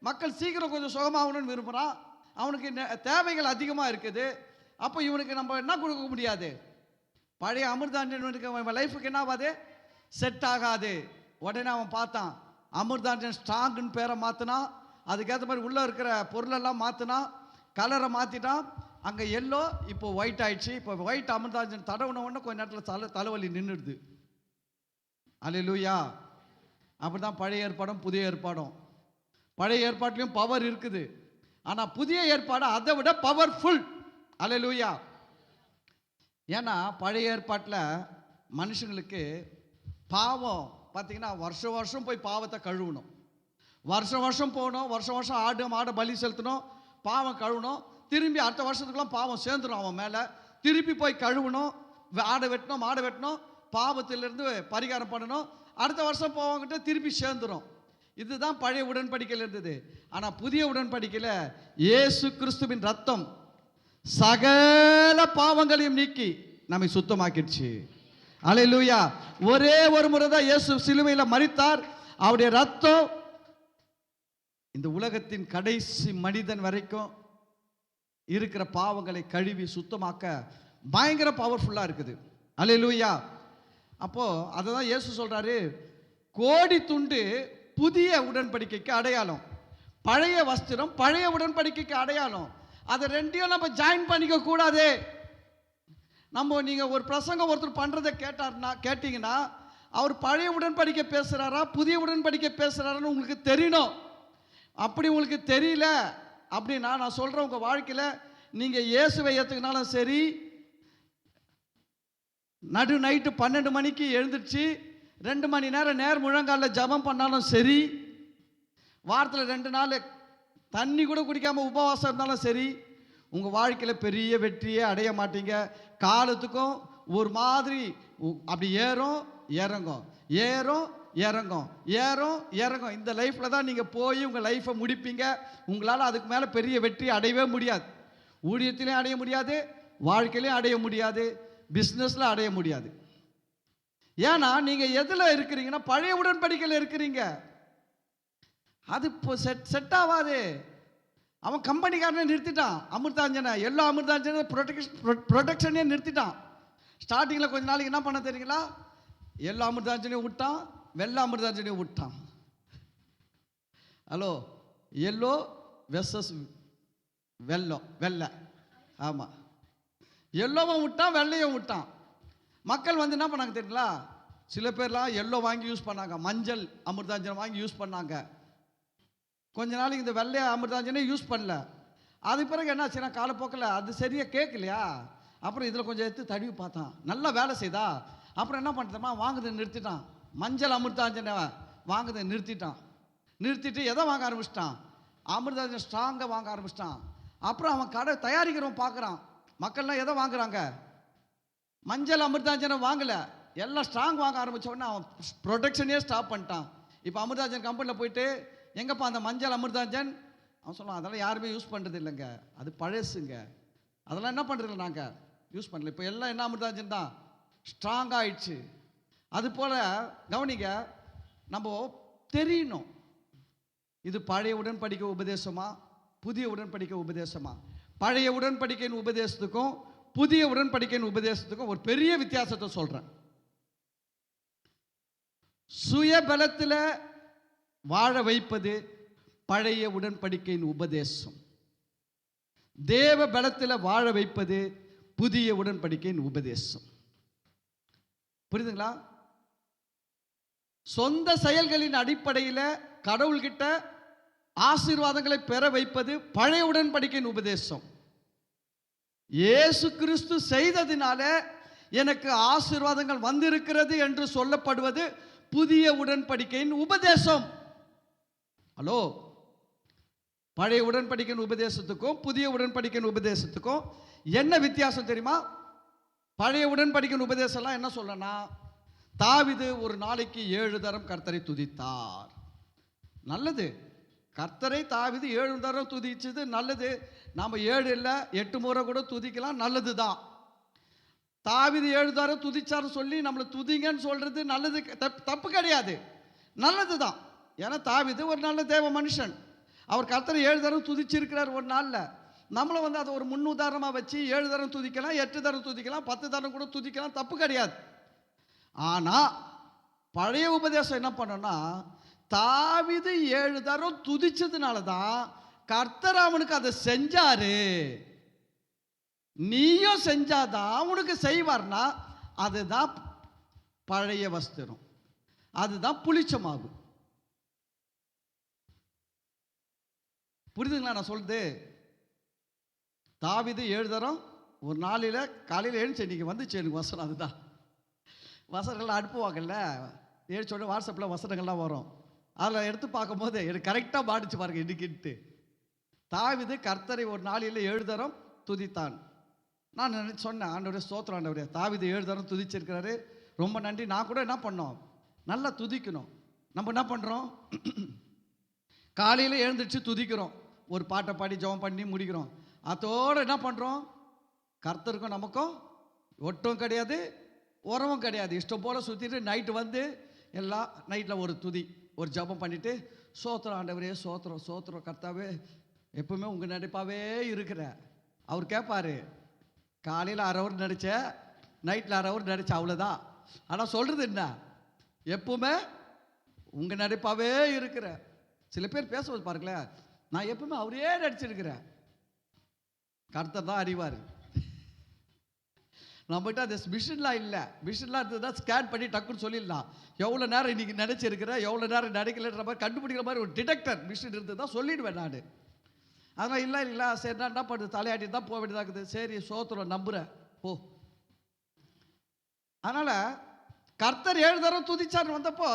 மக்கள் சீக்கிரம் கொஞ்சம் சுகமாகணும்னு விரும்புகிறான், அவனுக்கு தேவைகள் அதிகமாக இருக்குது. அப்போ இவனுக்கு நம்ம என்ன கொடுக்க முடியாது? பழைய அமிர்தாஞ்சன் லைஃபுக்கு என்ன ஆகாது, செட் ஆகாது. உடனே அவன் பார்த்தான், அமிர்தாஞ்சன் ஸ்ட்ராங்குன்னு பேரை மாற்றினான், அதுக்கேற்ற மாதிரி உள்ளே இருக்கிற பொருளெல்லாம் மாற்றினான், கலரை மாற்றிட்டான். அங்கே எல்லோ இப்போ ஒயிட் ஆயிடுச்சு. இப்போ ஒயிட் அமிர்தாஞ்சன் தடவுன உடனே கொஞ்ச நேரத்தில் தலைவலி நின்றுடுது. அல்லேலூயா. அப்படி தான் பழைய ஏற்பாடும் புதிய ஏற்பாடும். பழைய ஏற்பாட்டிலையும் பவர் இருக்குது, ஆனால் புதிய ஏற்பாடு அதை விட பவர்ஃபுல். அல்லேலூயா. ஏன்னா பழைய ஏற்பாட்டில் மனுஷங்களுக்கு பாவம் பார்த்தீங்கன்னா வருஷம் வருஷம் போய் பாவத்தை கழுவணும், வருஷம் வருஷம் போகணும், வருஷம் வருஷம் ஆடு மாடை பலி செலுத்தணும், பாவம் கழுவணும். திரும்பி அடுத்த வருஷத்துக்குலாம் பாவம் சேர்ந்துடும் அவன் மேலே, திருப்பி போய் கழுவணும், ஆடை வெட்டணும், மாடை வெட்டணும், பாவத்திலிருந்து பரிகாரம் பண்ணணும், அடுத்த வருஷம் போவாங்கிட்ட திருப்பி சேர்ந்துடும். இதுதான் பழைய உடன்படிக்கையில் இருந்தது. ஆனால் புதிய உடன்படிக்கையில் இயேசு கிறிஸ்துவின் ரத்தம் சகல பாவங்களையும் நீக்கி நம்மை சுத்தமாக்கிடுச்சு. அல்லேலூயா. ஒரே ஒரு முறை தான் இயேசு சிலுவையில் மரித்தார். அவருடைய ரத்தம் இந்த உலகத்தின் கடைசி மனிதன் வரைக்கும் இருக்கிற பாவங்களை கழுவி சுத்தமாக்க பயங்கர பவர்ஃபுல்லாக இருக்குது. அல்லேலூயா. அப்போ அதை தான் இயேசு சொல்றாரு, கோடி துண்டு புதிய உடன்படிக்கைக்கு அடையாளம், பழைய வஸ்திரம் பழைய உடன்படிக்கைக்கு அடையாளம். அதை ரெண்டையும் நம்ம ஜாயின் பண்ணிக்க கூடாது. நம்ம நீங்கள் ஒரு பிரசங்கம் ஒருத்தர் பண்ணுறதை கேட்டிங்கன்னா அவர் பழைய உடன்படிக்கை பேசுகிறாரா புதிய உடன்படிக்கை பேசுகிறாரான்னு உங்களுக்கு தெரியணும். அப்படி உங்களுக்கு தெரியல அப்படின்னா நான் சொல்கிறேன், உங்கள் வாழ்க்கையில் நீங்கள் இயேசுவை ஏற்றுக்கினாலும் சரி, நடு நைட்டு 12 மணிக்கு எழுந்திரிச்சு 2 மணி நேரம் நேர் முழங்காலில் ஜபம் பண்ணாலும் சரி, வாரத்தில் 2 நாள் தண்ணி கூட குடிக்காமல் உபவாசம் இருந்தாலும் சரி, உங்கள் வாழ்க்கையில் பெரிய வெற்றியே அடைய மாட்டீங்க. காலத்துக்கும் ஒரு மாதிரி அப்படி ஏறும் இறங்கும், ஏறும் இறங்கும், ஏறும் இறங்கும். இந்த லைஃப்பில் தான் நீங்கள் போய் உங்கள் லைஃப்பை முடிப்பீங்க. உங்களால் அதுக்கு மேலே பெரிய வெற்றி அடையவே முடியாது. ஊழியத்திலையும் அடைய முடியாது, வாழ்க்கையிலையும் அடைய முடியாது, பிஸ்னஸில் அடைய முடியாது. ஏன்னா நீங்கள் எதில் இருக்கிறீங்கன்னா பழைய உடன்படிக்கையில் இருக்கிறீங்க. அது இப்போ செட் ஆகாது. அவன் கம்பெனிக்காரனே நிறுத்திட்டான் அமிர்தாஞ்சனை, எல்லா அமிர்தாஞ்சனை ப்ரொடெக்ஷனே நிறுத்திட்டான். ஸ்டார்டிங்கில் கொஞ்ச நாளைக்கு என்ன பண்ண தெரியுங்களா, எல்லா அமிர்தாஞ்சனையும் விட்டான், வெள்ளை அமிர்தாஞ்சனையும் விட்டான். ஹலோ, எல்லோ வெர்சஸ் வெள்ளை. ஆமாம், எல்லோவும் விட்டான், வெள்ளையும் விட்டான். மக்கள் வந்து என்ன பண்ணாங்க தெரியுங்களா? சில பேர்லாம் எல்லோ வாங்கி யூஸ் பண்ணாங்க, மஞ்சள் அமிர்தாஞ்சன் வாங்கி யூஸ் பண்ணாங்க. கொஞ்ச நாளைக்கு இந்த வெள்ளை அமிர்தாஞ்சனே யூஸ் பண்ணல. அது பிறகு என்னாச்சுன்னா, காலப்போக்கில் அது சரியாக கேட்கலையா, அப்புறம் இதில் கொஞ்சம் எடுத்து தடவி பார்த்தான், நல்லா வேலை செய்தா. அப்புறம் என்ன பண்ணிட்டோமா, வாங்குறதை நிறுத்திட்டான். மஞ்சள் அமிர்தாஞ்சனை வாங்குறதை நிறுத்திட்டு எதை வாங்க ஆரம்பிச்சிட்டான்? அமிர்தாஞ்சன் ஸ்ட்ராங்காக வாங்க ஆரம்பிச்சிட்டான். அப்புறம் அவன் கடை தயாரிக்கிறவன் பார்க்குறான், மக்கள்லாம் எதை வாங்குறாங்க? மஞ்சள் அமிர்தாஞ்சனை வாங்கலை, எல்லாம் ஸ்ட்ராங் வாங்க ஆரம்பித்தோடனே அவன் ப்ரொடக்ஷனே ஸ்டாப் பண்ணிட்டான். இப்போ அமிர்தாஞ்சன் கம்பெனியில் போயிட்டு, எங்கப்பா அந்த மஞ்சள் அமிர்தாஞ்சன்? அவன் சொல்லுவான், அதெல்லாம் யாருமே யூஸ் பண்ணுறது இல்லைங்க, அது பழசுங்க, அதெல்லாம் என்ன பண்ணுறதில்ல, நாங்கள் யூஸ் பண்ணல. இப்போ எல்லாம் என்ன அமிர்தாஞ்சன் தான் ஸ்ட்ராங் ஆயிடுச்சு. அது போல் கவனிங்க, நம்ம தெரியணும், இது பழைய உடன்படிக்கை உபதேசமா, புதிய உடன்படிக்கை உபதேசமா? பழைய உடன்படிக்கையின் உபதேசத்துக்கும் புதிய உடன்படிக்கையின் உபதேசத்துக்கும் ஒரு பெரிய வித்தியாசத்தை சொல்றேன். சுய பலத்தில் வாழ வைப்பது பழைய உடன்படிக்கையின் உபதேசம். தேவ பலத்தில் வாழ வைப்பது புதிய உடன்படிக்கையின் உபதேசம். புரியுதுங்களா? சொந்த செயல்களின் அடிப்படையில் கடவுள்கிட்ட ஆசீர்வாதங்களை பெற வைப்பது பழைய உடன்படிக்கையின் உபதேசம். இயேசு கிறிஸ்து செய்ததினால எனக்கு ஆசீர்வாதங்கள் வந்திருக்கிறது என்று சொல்லப்படுவது புதிய உடன்படிக்கையின் உபதேசம். ஹலோ, பழைய உடன்படிக்கையின் உபதேசத்துக்கும் புதிய உடன்படிக்கையின் உபதேசத்துக்கும் என்ன வித்தியாசம் தெரியுமா? பழைய உடன்படிக்கையின் உபதேசம்லாம் என்ன சொல்லனா, தாவீது ஒரு நாளைக்கு 7 தரம் கர்த்தரை துதித்தார். நல்லது, கர்த்தரை தாவீது 7 தரம் துதிச்சது நல்லது. நாம் 7 இல்லை 8 முறை கூட துதிக்கலாம், நல்லது தான். தாவீது 7 தரம் துதிச்சாரு சொல்லி நம்மளை துதிங்கன்னு சொல்றது நல்லது, தப்பு கிடையாது, நல்லது தான். ஏன்னா தாவீது ஒரு நல்ல தேவ மனுஷன், அவர் கர்த்தரை 7 தரம் துதிச்சிருக்கிறார் ஒரு நாளில். நம்மளை வந்து அதை ஒரு முன்னுதாரணமாக வச்சு 7 தரம் துதிக்கலாம், 8 தரம் துதிக்கலாம், 10 தரம் கூட துதிக்கலாம், தப்பு கிடையாது. ஆனால் பழைய உபதேசம் என்ன பண்ணோன்னா, தாவீது 7 தரம் துதிச்சதுனால தான் கர்த்தர் அவனுக்கு அதை செஞ்சாரு, நீயும் செஞ்சாதான் உனக்கு செய்வார்னா, அதுதான் பழைய வஸ்திரம், அதுதான் புளிச்சமாகும். புரியுதுங்களா நான் சொல்றது? தாவீது 7 தரம் ஒரு நாளில் காலையில் எழுந்துச்சு, இன்னைக்கு வந்துச்சு எனக்கு வசனம். அதுதான் வசனங்கள்லாம் அனுப்புவாங்கல்ல, எழுச்சோட வாட்ஸ்அப்பில் வசனங்கள்லாம் வரும், அதில் எடுத்து பார்க்கும்போது எனக்கு கரெக்டாக மாடிச்சு பாருங்க. இன்னைக்கிட்டு தாவீது கர்த்தரை ஒரு நாளில் 7 தரம் துதித்தான். நான் சொன்னேன், ஆண்டவரே ஸ்தோத்திரம் ஆண்டவரே, தாவீது 7 தரம் துதிச்சிருக்கிறாரு, ரொம்ப நன்றி. நான் கூட என்ன பண்ணோம், நல்லா துதிக்கணும். நம்ம என்ன பண்ணுறோம், காலையில் எழுந்திரிச்சு துதிக்கிறோம், ஒரு பாட்டை பாடி ஜெபம் பண்ணி முடிக்கிறோம். அதோடு என்ன பண்ணுறோம், கர்த்தருக்கும் நமக்கும் ஒட்டும் கிடையாது, உறவும் கிடையாது. இஷ்டம் போல் சுற்றிட்டு நைட்டு வந்து எல்லாம் நைட்டில் ஒரு துதி ஒரு ஜெபம் பண்ணிவிட்டு, சோத்திரம் ஆண்டவரே, சோத்திரம் சோத்திரம் கர்த்தாவே, எப்பவுமே உங்கள் நடிப்பாகவே இருக்கிற. அவர் கேட்பார், காலையில் 1/2 ஹவர் நடித்த, நைட்டில் 1/2 ஹவர் நடித்த, அவ்வளோதான். ஆனால் சொல்கிறது என்ன, எப்பவுமே உங்கள் நடிப்பாகவே இருக்கிற. சில பேர் பேசுவது பாருங்களேன், நான் எப்பவுமே அவரே நடிச்சிருக்கிறேன். கர்த்தர் தான் அறிவார். நம்மகிட்ட அது மிஷின்லாம் இல்லை. மிஷின்லாம் இருந்ததுன்னா ஸ்கேன் பண்ணி டக்குன்னு சொல்லிடலாம், எவ்வளோ நேரம் இன்னைக்கு நினைச்சிருக்கிறேன், எவ்வளோ நேரம் நினைக்கலன்ற மாதிரி கண்டுபிடிக்கிற மாதிரி ஒரு டிடெக்டர் மிஷின் இருந்தது தான் சொல்லிடுவேன் நான். அதனால் இல்லை சரி, நான் என்ன பண்ணுறது, தலையாட்டி தான் போக வேண்டியதாக இருக்குது. சரி சோத்திரம் நம்புகிறேன் போ. அதனால் கர்த்தர் 7 தரம் துதிச்சார் வந்தப்போ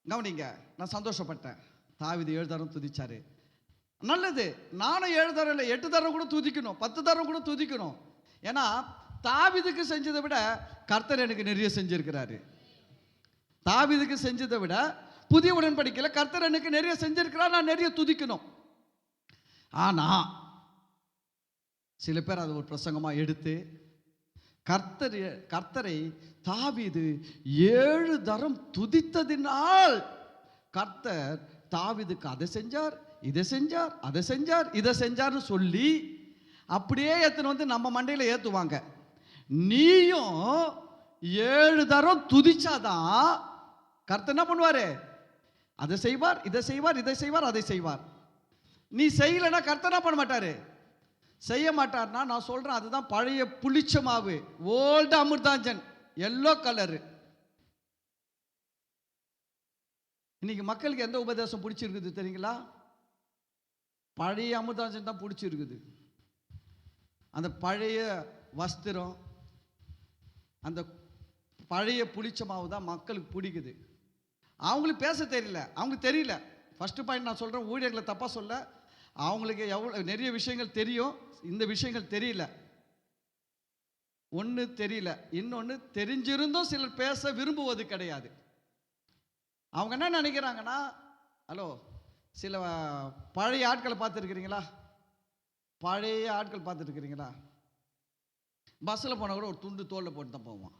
கவனிங்க, நான் சந்தோஷப்பட்டேன். தாவீது 7 தரம் துதிச்சாரு, நல்லது. நானும் 7 தரம் இல்லை 8 தரம் கூட துதிக்கணும், 10 தரம் கூட துதிக்கணும். ஏன்னா தாவீதுக்கு செஞ்சதை விட கர்த்தர் எனக்கு நிறைய செஞ்சிருக்கிறாரு. தாவீதுக்கு செஞ்சதை விட புதிய உடன்படிக்கையில் கர்த்தர் எனக்கு நிறைய செஞ்சிருக்கிறார், நான் நிறைய துதிக்கணும். ஆனா சில பேர் அதை ஒரு பிரசங்கமாக எடுத்து கர்த்தரை தாவீது 7 தரம் துதித்ததினால் கர்த்தர் தாவீதுக்கு அதை செஞ்சார், இதை செஞ்சார், அதை செஞ்சார், இதை செஞ்சார்னு சொல்லி அப்படியே ஏத்துன்னு வந்து நம்ம மண்டையில் ஏற்றுவாங்க. நீயும் 7 தரம் துதிச்சாதான் கர்த்தர் என்ன பண்ணுவாரு, அதை செய்வார், இதை செய்வார், இதை செய்வார், அதை செய்வார். நீ செய்யலைன்னா கர்த்தர் பண்ண மாட்டாரு, செய்ய மாட்டார்னா நான் சொல்றேன், அதுதான் பழைய புளிச்ச மாவு, ஓல்டு அமிர்தாஞ்சன், எல்லோ கலரு. இன்னைக்கு மக்களுக்கு எந்த உபதேசம் பிடிச்சிருக்குது தெரியுங்களா? பழைய அமிர்தாஞ்சன் தான் பிடிச்சிருக்குது. அந்த பழைய வஸ்திரம், அந்த பழைய புளிச்ச மாவு தான் மக்களுக்கு பிடிக்குது. அவங்களுக்கு பேச தெரியல, அவங்களுக்கு தெரியல. ஃபர்ஸ்ட் பாயிண்ட் நான் சொல்கிறேன், ஊழியர்களை தப்பாக சொல்ல, அவங்களுக்கு எவ்வளோ நிறைய விஷயங்கள் தெரியும், இந்த விஷயங்கள் தெரியல. ஒன்று தெரியல, இன்னொன்று தெரிஞ்சிருந்தும் சிலர் பேச விரும்புவது கிடையாது. அவங்க என்ன நினைக்கிறாங்கன்னா, ஹலோ, சில பழைய ஆட்களை பார்த்துருக்கிறீங்களா? பழைய ஆட்கள் பார்த்துருக்கிறீங்களா? பஸ்ஸில் போனால் கூட ஒரு துண்டு தோளில் போட்டு தான் போவான்.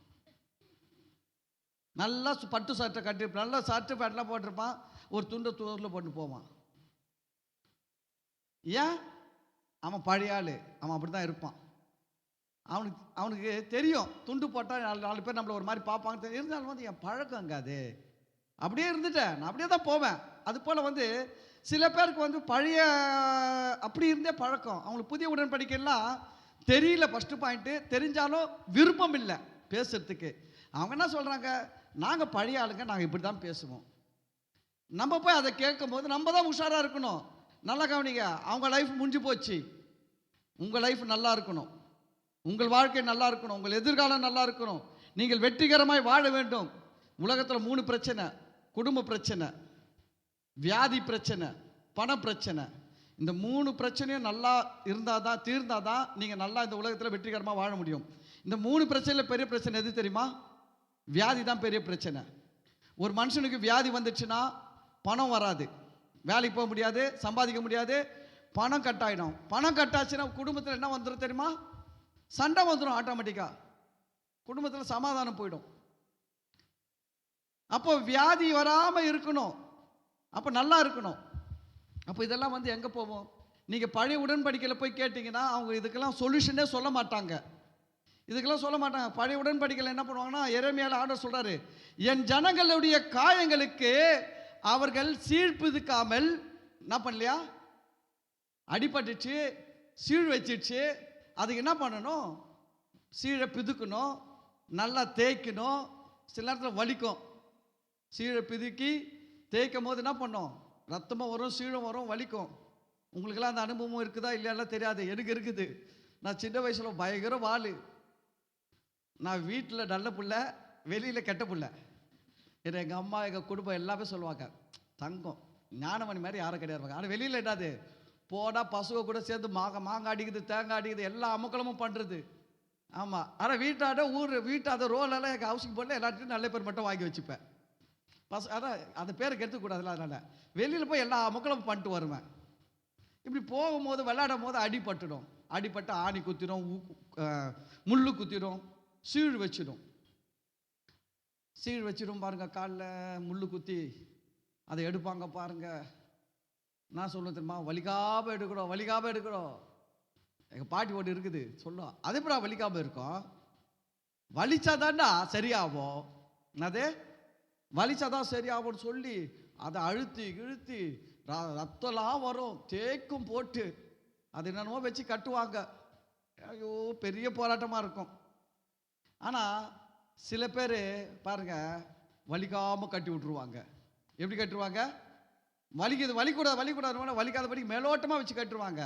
நல்லா பட்டு சட்டை கட்டி, நல்லா சட்டை பேட்டெலாம் போட்டிருப்பான், ஒரு துண்டை தோளில் போட்டு போவான். ஏன்? அவன் பழைய ஆள், அவன் அப்படி தான் இருப்பான். அவனுக்கு தெரியும், துண்டு போட்டால் நாலு பேர் நம்மளை ஒரு மாதிரி பார்ப்பாங்க. இருந்தாலும் வந்து என் பழக்கம் அங்கே அது அப்படியே இருந்துட்டேன், நான் அப்படியே தான் போவேன். அது போல் சில பேருக்கு பழைய அப்படி இருந்தே பழக்கம். அவங்களுக்கு புதிய உடன்படிக்கைலாம் தெரியல. ஃபஸ்ட்டு பாயிண்ட்டு, தெரிஞ்சாலும் விருப்பம் இல்லை பேசுறதுக்கு. அவங்க என்ன சொல்கிறாங்க, நாங்கள் பழைய ஆளுங்க, நாங்கள் இப்படி தான் பேசுவோம். நம்ம போய் அதை கேட்கும் போது நம்ம தான் உஷாராக இருக்கணும். நல்லா கவனிங்க, அவங்க லைஃப் முடிஞ்சு போச்சு, உங்கள் லைஃப் நல்லா இருக்கணும், உங்கள் வாழ்க்கை நல்லா இருக்கணும், உங்கள் எதிர்காலம் நல்லா இருக்கணும், நீங்கள் வெற்றிகரமாய் வாழ வேண்டும். உலகத்தில் 3 பிரச்சனை: குடும்ப பிரச்சனை, வியாதி பிரச்சனை, பண பிரச்சனை. இந்த 3 பிரச்சனையும் நல்லா இருந்தால் தான், தீர்ந்தால் தான் நீங்கள் நல்லா இந்த உலகத்தில் வெற்றிகரமாக வாழ முடியும். இந்த 3 பிரச்சனையில் பெரிய பிரச்சனை எது தெரியுமா? வியாதி தான் பெரிய பிரச்சனை. ஒரு மனுஷனுக்கு வியாதி வந்துச்சுன்னா பணம் வராது, வேலைக்கு போக முடியாது, சம்பாதிக்க முடியாது, பணம் கட் ஆகிடும். பணம் கட்டாச்சுன்னா குடும்பத்தில் என்ன வந்துடும் தெரியுமா? சண்டை வந்துடும். ஆட்டோமேட்டிக்காக குடும்பத்தில் சமாதானம் போயிடும். அப்போ வியாதி வராமல் இருக்கணும், அப்போ நல்லா இருக்கணும். அப்போ இதெல்லாம் எங்கே போவோம்? நீங்கள் பழைய உடன்படிக்கையில் போய் கேட்டிங்கன்னா அவங்க இதுக்கெல்லாம் சொல்யூஷனே சொல்ல மாட்டாங்க. இதுக்கெல்லாம் சொல்ல மாட்டாங்க. பழைய உடன்படிக்கையில் என்ன பண்ணுவாங்கன்னா, எரேமியால ஆண்டவர் சொல்கிறாரு, என் ஜனங்களுடைய காயங்களுக்கு அவர்கள் சீழ்பிதுக்காமல் என்ன பண்ணலையா, அடிபட்டுச்சு, சீழ் வச்சிடுச்சு, அதுக்கு என்ன பண்ணணும்? சீழை பிதுக்கணும், நல்லா தேய்க்கணும். சில நேரத்தில் வலிக்கும், சீழை பிதுக்கி தேய்க்கும் போது என்ன பண்ணோம்? ரத்தமும் வரும், சீழும் வரும், வலிக்கும். உங்களுக்கெல்லாம் அந்த அனுபவம் இருக்குதா இல்லையாலாம் தெரியாது, எனக்கு இருக்குது. நான் சின்ன வயசில் பயங்கர வாள். நான் வீட்டில் நல்ல பிள்ளை, வெளியில் கெட்ட பிள்ளை. எங்கள் அம்மா, எங்கள் குடும்பம் எல்லாமே சொல்லுவாங்க, தங்கம் ஞானமணி மாதிரி யாரும் கிடையாது. ஆனால் வெளியில் என்னது, போனால் பசுவை கூட சேர்ந்து மாங்காய் அடிக்குது, தேங்காய் அடிக்குது, எல்லா அமுக்கலமும் பண்ணுறது. ஆமாம். ஆனால் வீட்டாட வீட்டாத ரோலெல்லாம் எங்கள் ஹவுசிங் போர்டில் எல்லாத்தையும் நல்ல பேர் மட்டும் வாங்கி வச்சுப்பேன். அதான் அந்த பேருக்கு எடுத்துக்கூடாதுல்ல, அதனால் வெளியில் போய் எல்லா அமுக்கலமும் பண்ணிட்டு வருவேன். இப்படி போகும்போது விளையாடும் போது அடிபட்டுடும். அடிபட்டு ஆணி குத்திடும், முள்ளு குத்திடும், சீழ் வச்சிடும். சீழ் வச்சிடும் பாருங்கள், காலில் முள்ளு குத்தி அதை எடுப்பாங்க பாருங்கள். நான் சொல்லுவேன் தெரியுமா, வலிக்காமல் எடுக்கிறோம், வலிக்காமல் எடுக்கிறோம். எங்கள் பாட்டி ஒன்று இருக்குது சொல்லுவோம், அது எப்படா வலிக்காமல் இருக்கும்? வலிச்சாதான்டா சரியாகும், அது வலிச்சாதான் சரியாகும்னு சொல்லி அதை அழுத்தி இழுத்தி ரத்தம்லாம் வரும், தேக்கும் போட்டு அது என்னென்னமோ வச்சு கட்டுவாங்க. ஐயோ, பெரிய போராட்டமாக இருக்கும். ஆனால் சில பேர் பாருங்க, வலிக்காமல் கட்டி விட்டுருவாங்க. எப்படி கட்டுருவாங்க? வலிக்கூடாது வலிக்காதபடி மேலோட்டமாக வச்சு கட்டுருவாங்க.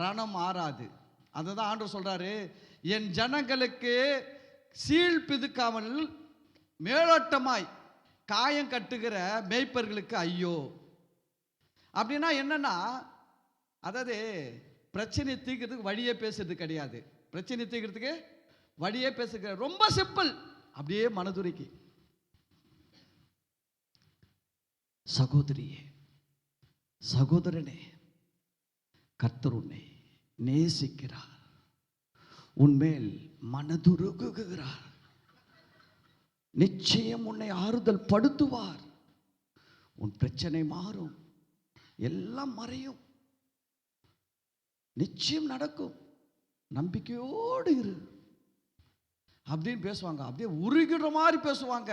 ரணம் ஆறாது. அதுதான் ஆண்டவர் சொல்றாரு, என் ஜனங்களுக்கு சீழ் பிதுக்காமல் மேலோட்டமாய் காயம் கட்டுகிற மேய்ப்பர்களுக்கு ஐயோ. அப்படின்னா என்னன்னா, அதாவது பிரச்சனையை தீர்க்கிறதுக்கு வழியே பேசுறது கிடையாது. பிரச்சனையை தீர்க்கிறதுக்கு வழியே பேசுகிற ரொம்ப சிம்பிள். அப்படியே மனதுரைக்கு, சகோதரியே, சகோதரனே, கர்த்தர் உன்னை நேசிக்கிறார், உன்மேல் மனதுருகுகிறார், நிச்சயம் உன்னை ஆறுதல் படுத்துவார், உன் பிரச்சனை மாறும், எல்லாம் மறையும், நிச்சயம் நடக்கும், நம்பிக்கையோடு இரு அப்படின்னு பேசுவாங்க. அப்படியே உருகிற மாதிரி பேசுவாங்க.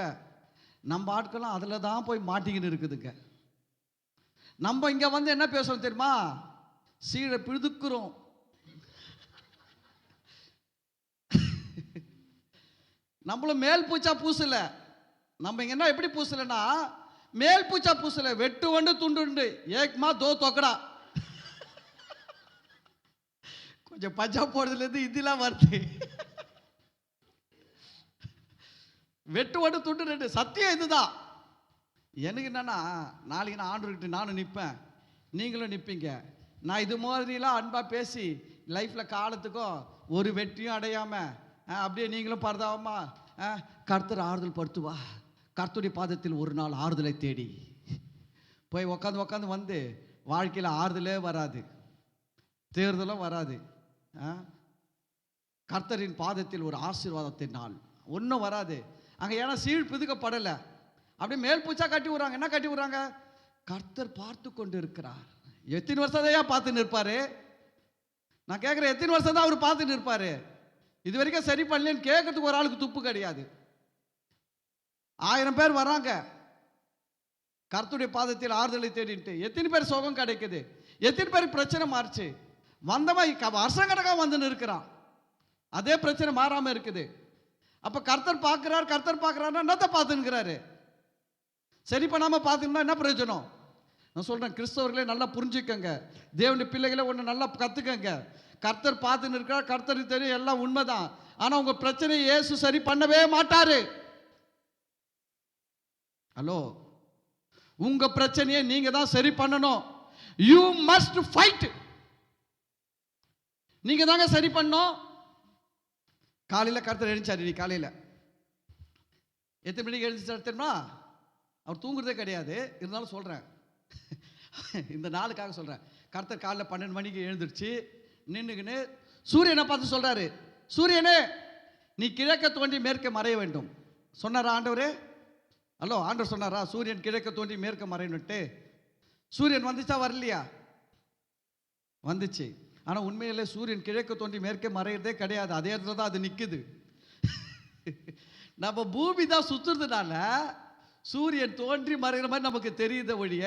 நம்ம ஆட்களும் அதில் தான் போய் மாட்டிக்கின்னு இருக்குதுங்க. நம்ம இங்க வந்து என்ன பேசுறோம் தெரியுமா? சீழை பிதுக்குறோம். நம்மளும் மேல் பூச்சா பூசல. நம்ம இங்க என்ன எப்படி பூசலன்னா, மேல் பூச்சா பூசல, வெட்டு வண்டு துண்டு ஏக்மா தோ தொக்கடா. கொஞ்சம் பஞ்சாப் போடுறதுல இருந்து இதெல்லாம் வருது. வெட்டு வண்டு துண்டு ரெண்டு. சத்தியம் இதுதான். எனக்கு என்னன்னா, நாளைக்கு நான் ஆண்டவர்கிட்ட நானும் நிற்பேன், நீங்களும் நிற்பீங்க. நான் இது மாதிரிலாம் அன்பா பேசி லைஃப்ல காலத்துக்கும் ஒரு வெற்றியும் அடையாம அப்படியே நீங்களும் பரதாவமா கர்த்தர் ஆறுதல் படுத்துவா, கர்த்தருடைய பாதத்தில் ஒரு நாள் ஆறுதலை தேடி போய் உக்காந்து வந்து வாழ்க்கையில் ஆறுதலே வராது, தேர்தலும் வராது. கர்த்தரின் பாதத்தில் ஒரு ஆசீர்வாதத்தின் நாள் ஒன்றும் வராது அங்கே. ஏன்னா சீழ் பிதுக்கப்படலை, அப்படியே மேல் பூச்சா கட்டி விடுறாங்க. என்ன கட்டி விடுறாங்க? கர்த்தர் பார்த்து கொண்டு இருக்கிறார். எத்தனை வருஷம் தான் பார்த்துன்னு இருப்பாரு? நான் கேட்குறேன், எத்தனை வருஷம் தான் அவர் பார்த்துட்டு இருப்பாரு? இது வரைக்கும் சரி பண்ணலன்னு கேட்கறதுக்கு ஒரு ஆளுக்கு துப்பு கிடையாது. 1000 பேர் வராங்க கர்த்தருடைய பாதத்தில் ஆறுதலை தேடிட்டு. எத்தனை பேர் சுகம் கிடைக்குது? எத்தனை பேர் பிரச்சனை மாறுச்சு? வந்தவன் வருஷம் கணக்காக வந்துன்னு இருக்கிறான், அதே பிரச்சனை மாறாம இருக்குது. அப்ப கர்த்தர் பார்க்கிறாருன்னா என்னத்தை பார்த்துக்கிறாரு? சரி பண்ணாம பார்த்துன்னா என்ன பிரயோஜனம்? நான் சொல்றேன், கிறிஸ்தவர்களே நல்லா புரிஞ்சுக்கங்க, தேவனுடைய பிள்ளைகளை ஒன்று நல்லா கத்துக்கங்க. கர்த்தர் பார்த்துன்னு இருக்கிறார், கர்த்தருக்கு தெரியும், எல்லாம் உண்மைதான். ஆனா உங்க பிரச்சனையை இயேசு சரி பண்ணவே மாட்டாரு. ஹலோ, உங்க பிரச்சனையை நீங்க தான் சரி பண்ணணும். You must fight. நீங்க தாங்க சரி பண்ணணும். காலையில கர்த்தர் எழுந்தாரு. நீ காலையில எத்தனை மணிக்கு எழுந்துச்சாரு தெரியுமா? அவர் தூங்குறதே கிடையாது, இருந்தாலும் சொல்றேன், இந்த நாளுக்காக சொல்றேன். கர்த்தர் காலையில் 12 மணிக்கு எழுந்துருச்சு, நின்றுக்கின்னு சூரியனை பார்த்து சொல்றாரு, சூரியனே நீ கிழக்க தோண்டி மேற்க மறைய வேண்டும் சொன்னாரா ஆண்டவரே? ஹலோ, ஆண்டவர் சொன்னாரா சூரியன் கிழக்க தோண்டி மேற்க மறையணுட்டு? சூரியன் வந்துச்சா வரலையா? வந்துச்சு. ஆனா உண்மையிலே சூரியன் கிழக்க தோண்டி மேற்க மறையிறதே கிடையாது, அதே இடத்துல தான் அது நிக்குது. நம்ம பூமி தான் சுத்துறதுனால சூரியன் தோன்றி மறைகிற மாதிரி நமக்கு தெரியுத ஒழிய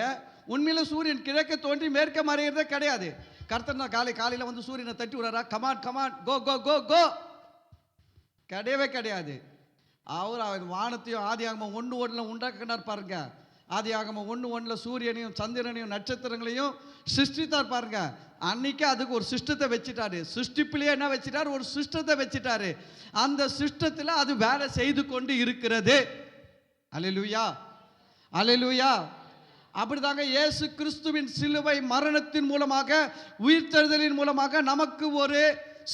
உண்மையில சூரியன் கிழக்க தோன்றி மேற்க மறையிறதே கிடையாது. கர்த்தர் காலையில வந்து சூரியனை தட்டி விடுறாரா? கமான் கோ கோ கோ கோ? கிடையவே கிடையாது. அவர் வானத்தையும் ஆதியாகமம் 1:1 உண்டாக்கினார் பாருங்க. ஆதியாகமம் 1:1 சூரியனையும் சந்திரனையும் நட்சத்திரங்களையும் சிருஷ்டித்தார் பாருங்க. அன்னைக்கு அதுக்கு ஒரு சிஸ்டத்தை வச்சுட்டாரு. சிருஷ்டிப்பிலேயே என்ன வச்சுட்டாரு? ஒரு சிஸ்டத்தை வச்சுட்டாரு. அந்த சிஸ்டத்தில் அது வேலை செய்து கொண்டு இருக்கிறது. அல்லேலூயா, அல்லேலூயா. அப்படிதாங்க இயேசு கிறிஸ்துவின் சிலுவை மரணத்தின் மூலமாக உயிர்த்தெழுதலின் மூலமாக நமக்கு ஒரு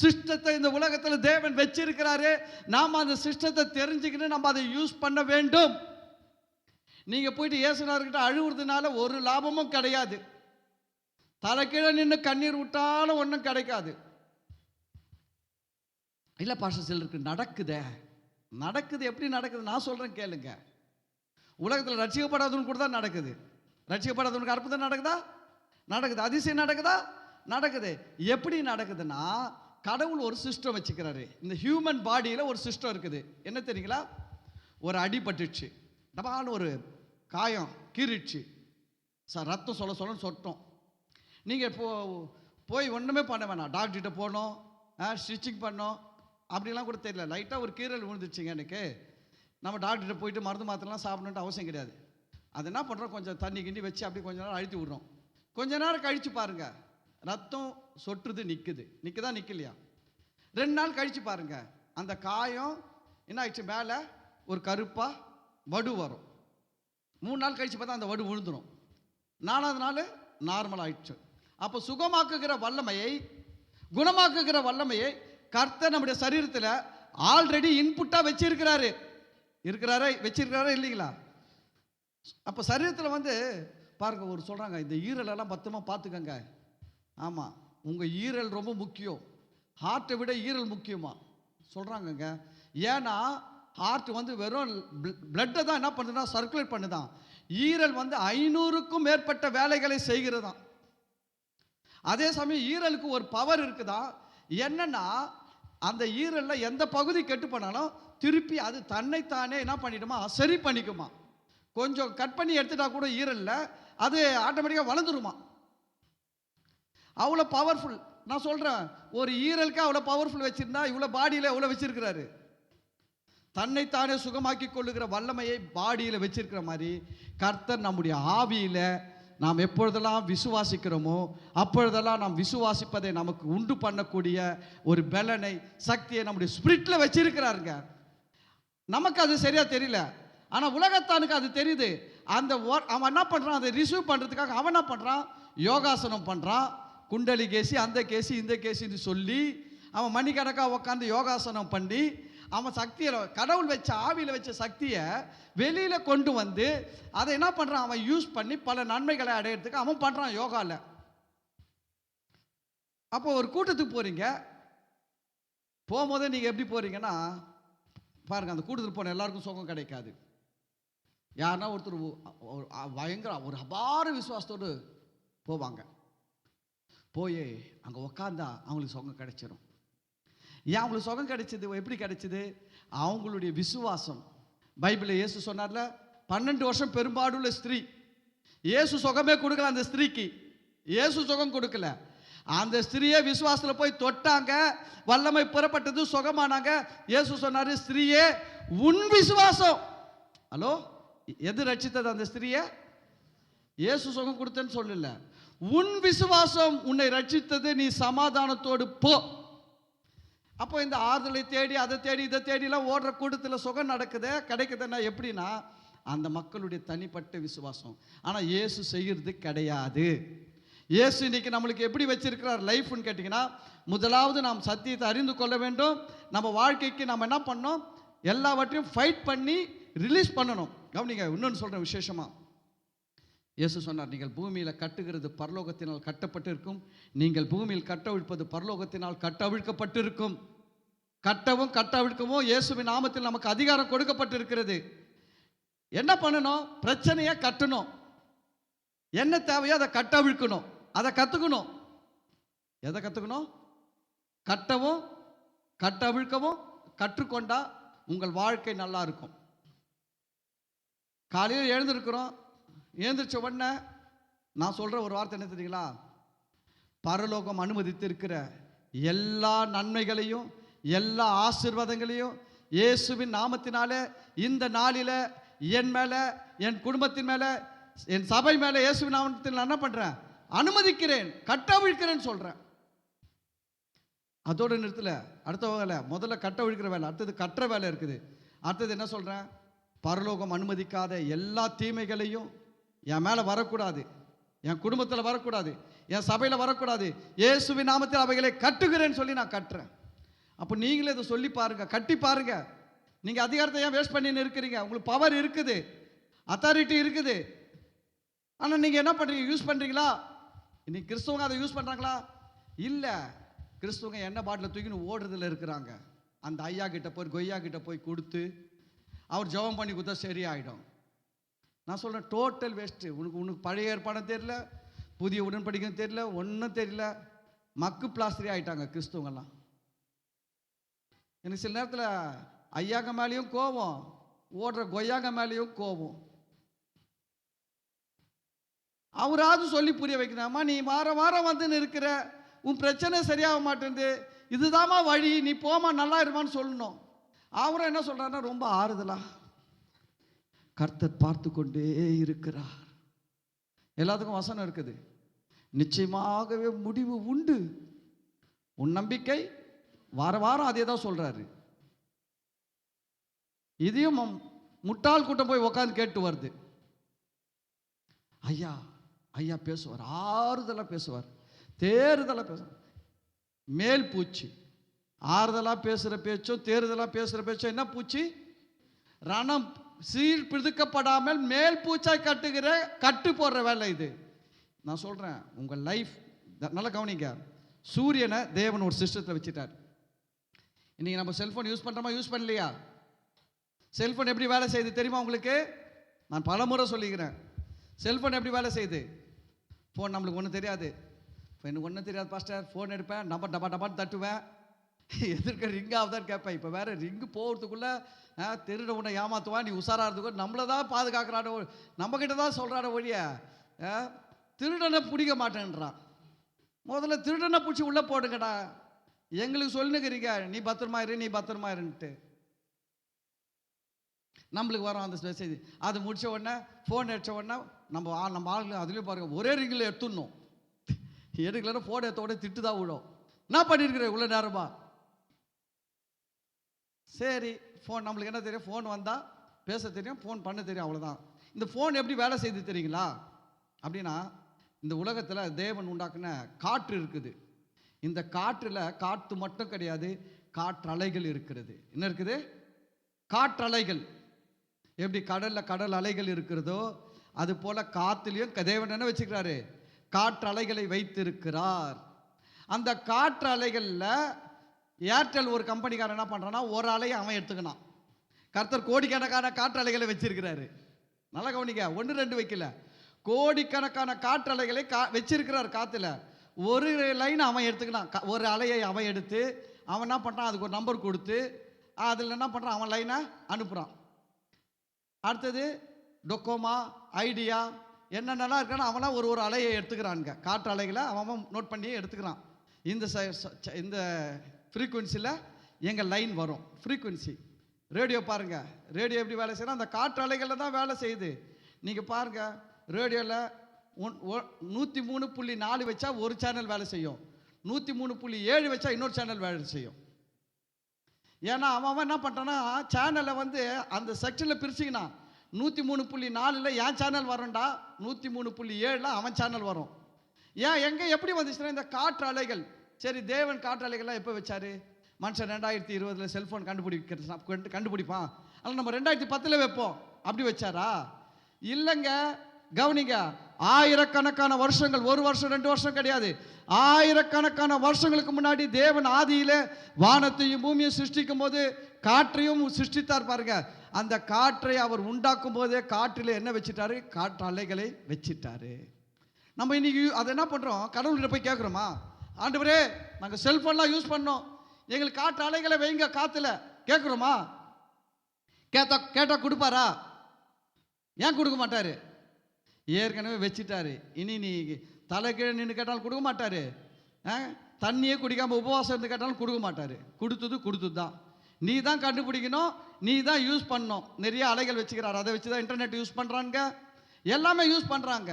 சிஸ்டத்தை இந்த உலகத்தில் தேவன் வச்சிருக்கிறாரு. நாம் அந்த சிஸ்டத்தை தெரிஞ்சுக்கிட்டு நம்ம அதை யூஸ் பண்ண வேண்டும். நீங்க போயிட்டு இயேசுநாதர்கிட்ட அழுவுறதுனால ஒரு லாபமும் கிடையாது. தலைக்கீழ நின்று கண்ணீர் விட்டாலும் ஒன்றும் கிடைக்காது. இல்லை பாஸ்டர், சிலருக்கு நடக்குது. எப்படி நடக்குது நான் சொல்றேன் கேளுங்க. உலகத்தில் ரட்சிக்கப்படாதவனுக்கு கூட தான் நடக்குது. ரட்சிக்கப்படாதவனுக்கு அற்புதம் நடக்குது, அதிசயம் நடக்குது. எப்படி நடக்குதுன்னா, கடவுள் ஒரு சிஸ்டம் வச்சுக்கிறாரு. இந்த ஹியூமன் பாடியில் ஒரு சிஸ்டம் இருக்குது. என்ன தெரியுங்களா? ஒரு அடிபட்டுச்சு, டபான்னு ஒரு காயம் கீறிடுச்சு, ரத்தம் சொல்ல சொட்டோம். நீங்கள் போய் ஒன்றுமே பண்ண வேணாம், டாக்டர்கிட்ட போகணும், ஸ்டிச்சிங் பண்ணோம் அப்படிலாம் கூட தெரியல. லைட்டாக ஒரு கீரல் விழுந்துருச்சுங்க எனக்கு, நம்ம டாக்டர்கிட்ட போயிட்டு மருந்து மாத்திரலாம் சாப்பிடணுன்ட்டு அவசியம் கிடையாது. அது என்ன பண்ணுறோம், கொஞ்சம் தண்ணி கிண்டி வச்சு அப்படி கொஞ்ச நேரம் அழுத்தி விட்றோம். கொஞ்ச நேரம் கழித்து பாருங்க, ரத்தம் சொட்டுறது நிற்கலையா? 2 நாள் கழித்து பாருங்க, அந்த காயம் என்ன ஆயிடுச்சு, மேலே ஒரு கருப்பா வடு வரும். 3 நாள் கழித்து பார்த்தா அந்த வடு விழுந்துடும். 4ஆவது நாள் நார்மல் ஆயிடுச்சு. அப்போ சுகமாக்குகிற வல்லமையை, குணமாக்குகிற வல்லமையை கர்த்தர் நம்முடைய சரீரத்தில் ஆல்ரெடி இன்புட்டாக வச்சிருக்கிறாரு. வச்சிருக்கிறாரா இல்லைங்களா? அப்போ சரீரத்தில் வந்து பாருங்க, ஒரு சொல்கிறாங்க, இந்த ஈரலெல்லாம் பத்திரமா பார்த்துக்கங்க. ஆமாம், உங்கள் ஈரல் ரொம்ப முக்கியம், ஹார்ட்டை விட ஈரல் முக்கியமா சொல்கிறாங்கங்க. ஏன்னா ஹார்ட் வந்து வெறும் பிளட்டை தான் என்ன பண்ணுதுன்னா சர்க்குலேட் பண்ணுதான். ஈரல் வந்து 500க்கும் மேற்பட்ட வேலைகளை செய்கிறதாம். அதே சமயம் ஈரலுக்கு ஒரு பவர் இருக்குதா, என்னன்னா அந்த ஈரல்ல எந்த பகுதி கெட்டு பண்ணாலும் திருப்பி அது தன்னைத்தானே என்ன பண்ணிடுமா, சரி பண்ணிக்குமா. கொஞ்சம் கட் பண்ணி எடுத்துட்டா கூட ஈரல்ல அது ஆட்டோமேட்டிக்காக வளர்ந்துருமா. அவ்வளோ பவர்ஃபுல். நான் சொல்கிறேன், ஒரு ஈரலுக்கு அவ்வளோ பவர்ஃபுல் வச்சுருந்தா இவ்வளோ பாடியில் எவ்வளோ வச்சிருக்கிறாரு. தன்னைத்தானே சுகமாக்கி கொள்ளுகிற வல்லமையை பாடியில் வச்சிருக்கிற மாதிரி கர்த்தர் நம்முடைய ஆவியில் நாம் எப்பொழுதெல்லாம் விசுவாசிக்கிறோமோ அப்பொழுதெல்லாம் நாம் விசுவாசிப்பதை நமக்கு உண்டு பண்ணக்கூடிய ஒரு பலனை, சக்தியை நம்முடைய ஸ்பிரிட்டில் வச்சிருக்கிறாருங்க. நமக்கு அது சரியாக தெரியல, ஆனால் உலகத்தானுக்கு அது தெரியுது. அந்த அவன் என்ன பண்ணுறான், அதை ரிசீவ் பண்ணுறதுக்காக அவன் என்ன பண்ணுறான், யோகாசனம் பண்ணுறான். குண்டலி கேசி, அந்த கேசி, இந்த கேசின்னு சொல்லி அவன் மணிக்கணக்காக உட்காந்து யோகாசனம் பண்ணி அவன் சக்தியை, கடவுள் வச்ச ஆவியில் வச்ச சக்தியை வெளியில் கொண்டு வந்து அதை என்ன பண்ணுறான், அவன் யூஸ் பண்ணி பல நன்மைகளை அடையிறதுக்கு அவன் பண்ணுறான் யோகாவில். அப்போ ஒரு கூட்டத்துக்கு போகிறீங்க, போகும்போதே நீங்கள் எப்படி போகிறீங்கன்னா பாருங்கள், அந்த கூட்டத்துக்கு போன எல்லாருக்கும் சுகம் கிடைக்காது. யாருன்னா ஒருத்தர் பயங்கர ஒரு அபார விசுவாசத்தோடு போவாங்க. போய் அங்கே உக்காந்தா அவங்களுக்கு சுகம் கிடைச்சிடும். ஏன் அவங்களுக்கு சுகம் கிடைச்சிது, எப்படி கிடைச்சிது? அவங்களுடைய விசுவாசம். பைபிளில் இயேசு சொன்னார்ல, 12 வருஷம் பெரும்பாடுள்ள ஸ்திரீ, இயேசு சுகமே கொடுக்கல அந்த ஸ்திரீக்கு. இயேசு சுகம் கொடுக்கல, அந்த ஸ்திரீயே விசுவாசத்தில் போய் தொட்டாங்க, வல்லமை புறப்பட்டது, சுகமானாங்க. இயேசு சொன்னார், ஸ்திரீயே உன் விசுவாசம். ஹலோ, எது ரட்சித்தது அந்த ஸ்திரீயை? இயேசு சுகம் கொடுத்தேன்னு சொல்லல, உன் விசுவாசம் உன்னை ரட்சித்தது, நீ சமாதானத்தோடு போ. அப்போ இந்த ஆறுதலை தேடி அதை தேடி இதை தேடிலாம் ஓடுற கூட்டத்தில் சுகம் நடக்குது கிடைக்குதுன்னா எப்படின்னா அந்த மக்களுடைய தனிப்பட்ட விசுவாசம். ஆனால் இயேசு செய்கிறது கிடையாது. இயேசு இன்னைக்கு நம்மளுக்கு எப்படி வச்சிருக்கிறார் லைஃப்னு கேட்டிங்கன்னா, முதலாவது நாம் சத்தியத்தை அறிந்து கொள்ள வேண்டும். நம்ம வாழ்க்கைக்கு நம்ம என்ன பண்ணோம், எல்லாவற்றையும் ஃபைட் பண்ணி ரிலீஸ் பண்ணணும். கவனிங்க, இன்னொன்று சொல்கிறேன் விசேஷமாக. இயேசு சொன்னார், நீங்கள் பூமியில் கட்டுகிறது பரலோகத்தினால் கட்டப்பட்டிருக்கும், நீங்கள் பூமியில் கட்டவிழ்ப்பது பரலோகத்தினால் கட்டவிழ்க்கப்பட்டிருக்கும். கட்டவும் கட்டவிழ்க்கவும் இயேசுவின் நாமத்தில் நமக்கு அதிகாரம் கொடுக்கப்பட்டிருக்கிறது. என்ன பண்ணணும், பிரச்சனையை கட்டணும். என்ன தேவையோ அதை கட்டவிழ்க்கணும், அதை கற்றுக்கணும். எதை கற்றுக்கணும்? கட்டவும் கட்டவிழ்க்கவும் கற்றுக்கொண்டா உங்கள் வாழ்க்கை நல்லா இருக்கும். காலையில் எழுந்திருக்கிறோம், எழுந்திரிச்ச உடனே நான் சொல்கிற ஒரு வார்த்தை என்ன தெரியுங்களா, பரலோகம் அனுமதித்திருக்கிற எல்லா நன்மைகளையும் எல்லா ஆசீர்வாதங்களையும் இயேசுவின் நாமத்தினாலே இந்த நாளில் என் மேலே, என் குடும்பத்தின் மேலே, என் சபை மேலே இயேசுவின் நாமத்தில் நான் என்ன பண்ணுறேன், அனுமதிக்கிறேன், கட்டவிழ்க்கிறேன்னு சொல்கிறேன். அதோடு நிறுத்தல, அடுத்த வேலை, முதல்ல கட்டவிழ்க்கிற வேலை, அடுத்தது கட்டுற வேலை இருக்குது. அடுத்தது என்ன சொல்கிறேன், பரலோகம் அனுமதிக்காத எல்லா தீமைகளையும் என் மேலே வரக்கூடாது, என் குடும்பத்தில் வரக்கூடாது, என் சபையில் வரக்கூடாது, இயேசுவின் நாமத்தில் அவைகளை கட்டுகிறேன்னு சொல்லி நான் கட்டுறேன். அப்போ நீங்களே இதை சொல்லி பாருங்க, கட்டி பாருங்க. நீங்கள் அதிகாரத்தை ஏன் வேஸ்ட் பண்ணின்னு இருக்கிறீங்க? உங்களுக்கு பவர் இருக்குது, அத்தாரிட்டி இருக்குது. ஆனால் நீங்கள் என்ன பண்ணுறீங்க, யூஸ் பண்ணுறீங்களா? இன்னைக்கு கிறிஸ்தவங்க அதை யூஸ் பண்ணுறாங்களா? இல்லை, கிறிஸ்தவங்க எண்ணெய் பாட்டில் தூக்கின்னு ஓடுறதுல இருக்கிறாங்க. அந்த ஐயா கிட்ட போய் கொய்யா கிட்ட போய் கொடுத்து அவர் ஜெபம் பண்ணி கொடுத்தா சரியாயிடும். நான் சொல்கிறேன், டோட்டல் வேஸ்ட்டு. உனக்கு பழைய ஏற்பாடும் தெரியல, புதிய உடன்படிக்கையும் தெரியல, ஒன்றும் தெரியல. மக்கு பிளாஸ்டரி ஆகிட்டாங்க கிறிஸ்துவங்கெல்லாம். எனக்கு சில நேரத்தில் ஐயாங்க மேலேயும் கோபம், ஓடுற கொய்யாங்க மேலேயும் கோபம். அவராவது சொல்லி புரிய வைக்கணுமா, நீ வாரம் வாரம் வந்துன்னு இருக்கிற, உன் பிரச்சனை சரியாக மாட்டேங்குது, இதுதாம்மா வழி, நீ போமா நல்லா இருமான்னு சொல்லணும். அவரும் என்ன சொல்கிறாருன்னா, ரொம்ப ஆறுதலா, கர்த்தர் பார்த்து கொண்டே இருக்கிறார். எல்லாத்துக்கும் வசனம் இருக்குது, நிச்சயமாகவே முடிவு உண்டு, உன் நம்பிக்கை. வார வாரம் அதே தான் சொல்றாரு. இதையும் முட்டாள் கூட்டம் போய் உட்காந்து கேட்டு வருது. ஐயா ஐயா பேசுவார், ஆறுதலாக பேசுவார், தேறுதலாக பேசுவார். மேல் பூச்சி. ஆறுதலாக பேசுகிற பேச்சும் தேறுதலாக பேசுகிற பேச்சும் என்ன பூச்சி? ரணம் சீல் பிதுக்கப்படாமல் மேல் பூச்சாய் கட்டுகிற கட்டு போடுற வேலை இது. நான் சொல்கிறேன், உங்கள் லைஃப் நல்லா கவனிங்க. சூரியனை தேவன் ஒரு சிஸ்டத்தில் வச்சுட்டார். இன்றைக்கி நம்ம செல்ஃபோன் யூஸ் பண்ணுறோமா, யூஸ் பண்ணலையா? செல்ஃபோன் எப்படி வேலை செய்யுது தெரியுமா உங்களுக்கு? நான் பல முறை சொல்லிக்கிறேன், செல்ஃபோன் எப்படி வேலை செய்யுது. ஃபோன் நம்மளுக்கு ஒன்றும் தெரியாது, எனக்கு ஒன்றும் தெரியாது பாஸ்டர். ஃபோன் எடுப்பேன், நம்பர் டப்பா டப்பான்னு தட்டுவேன், எதிர்க்க ரிங் ஆகுதான்னு கேட்பேன். இப்போ வேறு ரிங்கு போகிறதுக்குள்ளே திருட உன்னை ஏமாற்றுவான், நீ உஷாராகிறதுக்கு நம்மளை தான் பாதுகாக்கிறாட, நம்மக்கிட்ட தான் சொல்கிறாட ஒழிய திருடனை பிடிக்க மாட்டேன்றான். முதல்ல திருடனை பிடிச்சி உள்ளே போடுங்கடா, எங்களுக்கு சொல்லுங்கிறீங்க நீ பத்திரமா இரு நீ பத்திரமா இருன்ட்டு. நம்மளுக்கு வரோம் அந்த மெசேஜ். அது முடிச்ச உடனே ஃபோன் அடித்த உடனே நம்ம ஆளுங்க அதுலேயும் பாருங்கள் ஒரே ரிங்கில் எடுத்துடணும். எடுக்கலன்னா ஃபோன் எடுத்தோட திட்டு தான் விடும். என்ன பண்ணியிருக்கிறேன் இவ்வளோ நேரமா? சரி ஃபோன் நம்மளுக்கு என்ன தெரியும், ஃபோன் வந்தால் பேச தெரியும், ஃபோன் பண்ண தெரியும், அவ்வளோதான். இந்த ஃபோன் எப்படி வேலை செய்து தெரியுங்களா அப்படின்னா, இந்த உலகத்தில் தேவன் உண்டாக்குன காற்று இருக்குது. இந்த காற்றில் காற்று மட்டும் கிடையாது, காற்றலைகள் இருக்கிறது. என்ன இருக்குது? காற்றலைகள். எப்படி கடலில் கடல் அலைகள் இருக்கிறதோ அது போல காற்றுலையும் தேவன் என்ன வச்சுக்கிறாரு? காற்றலைகளை வைத்திருக்கிறார். அந்த காற்று அலைகளில் ஏர்டெல் ஒரு கம்பெனிக்காரன் என்ன பண்ணுறான்னா ஒரு அலையை அவன் எடுத்துக்கணும். கர்த்தர் கோடிக்கணக்கான காற்றலைகளை வச்சிருக்கிறாரு. நல்லா கவனிக்க, 1 2 வைக்கல, கோடிக்கணக்கான காற்றலைகளை வச்சிருக்கிறார். காற்றுல ஒரு லைன் அவன் எடுத்துக்கலாம். ஒரு அலையை அவன் எடுத்து அவன் என்ன பண்ணுறான், அதுக்கு ஒரு நம்பர் கொடுத்து அதில் என்ன பண்ணுறான், அவன் லைனை அனுப்புகிறான். அடுத்தது டொக்கோமா, ஐடியா, என்னென்னலாம் இருக்கானோ அவனா ஒரு அலையை எடுத்துக்கிறானுங்க. காற்று அலைகளை அவன் நோட் பண்ணி எடுத்துக்கிறான். இந்த ஃப்ரீக்குவன்சியில் எங்கள் லைன் வரும். ஃப்ரீக்குவன்சி ரேடியோ பாருங்கள், ரேடியோ எப்படி வேலை செய்யணும், அந்த காற்று அலைகளில் தான் வேலை செய்யுது. நீங்கள் பாருங்கள், ரேடியோவில் 103.4 வச்சா ஒரு சேனல் வேலை செய்யும், 103.7 வச்சா இன்னொரு சேனல் வேலை செய்யும். ஏன்னா அவன் என்ன பண்ணுறான்னா சேனலை அந்த செக்ஷனில் பிரிச்சிக்கினா 103.4 என் சேனல் வரும்டா, 103.7 அவன் சேனல் வரும். ஏன் எங்கே எப்படி வந்துச்சுன்னா இந்த காற்று அலைகள். சரி, தேவன் காற்று அலைகள்லாம் எப்போ வச்சாரு? மனுஷன் 2020 செல்ஃபோன் கண்டுபிடிப்பான், ஆனால் நம்ம 2010 வைப்போம், அப்படி வச்சாரா? இல்லைங்க. கவனிங்க, ஆயிரக்கணக்கான வருஷங்கள், 1 வருஷம் 2 வருஷம் கிடையாது, ஆயிரக்கணக்கான வருஷங்களுக்கு முன்னாடி தேவன் ஆதியில வானத்தையும் பூமியை சிருஷ்டிக்கும் போது காற்றையும் சிருஷ்டித்தார். பாருங்க, அந்த காற்றை அவர் உண்டாக்கும் போதே காற்றில் என்ன வச்சுட்டாரு? காற்று அலைகளை வச்சுட்டாரு. நம்ம இன்னைக்கு அதை என்ன பண்றோம்? கடவுள்கிட்ட போய் கேட்குறோமா, ஆண்டவரே நாங்கள் செல்போன்லாம் யூஸ் பண்ணோம், எங்களுக்கு காற்று அலைகளை வைங்க காத்துல, கேட்குறோமா? கேட்டா கொடுப்பாரா? ஏன் கொடுக்க மாட்டாரு? ஏற்கனவே வச்சுட்டாரு. இனி நீ தலைக்கீழே நின்று கேட்டாலும் கொடுக்க மாட்டாரு. தண்ணியே குடிக்காம உபவாசம் இருந்து கேட்டாலும் கொடுக்க மாட்டாரு. கொடுத்தது தான். நீ தான் கண்டுபிடிக்கணும், நீ தான் யூஸ் பண்ணணும். நிறைய அலைகள் வச்சுக்கிறார், அதை வச்சு தான் இன்டர்நெட் யூஸ் பண்ணுறாங்க, எல்லாமே யூஸ் பண்ணுறாங்க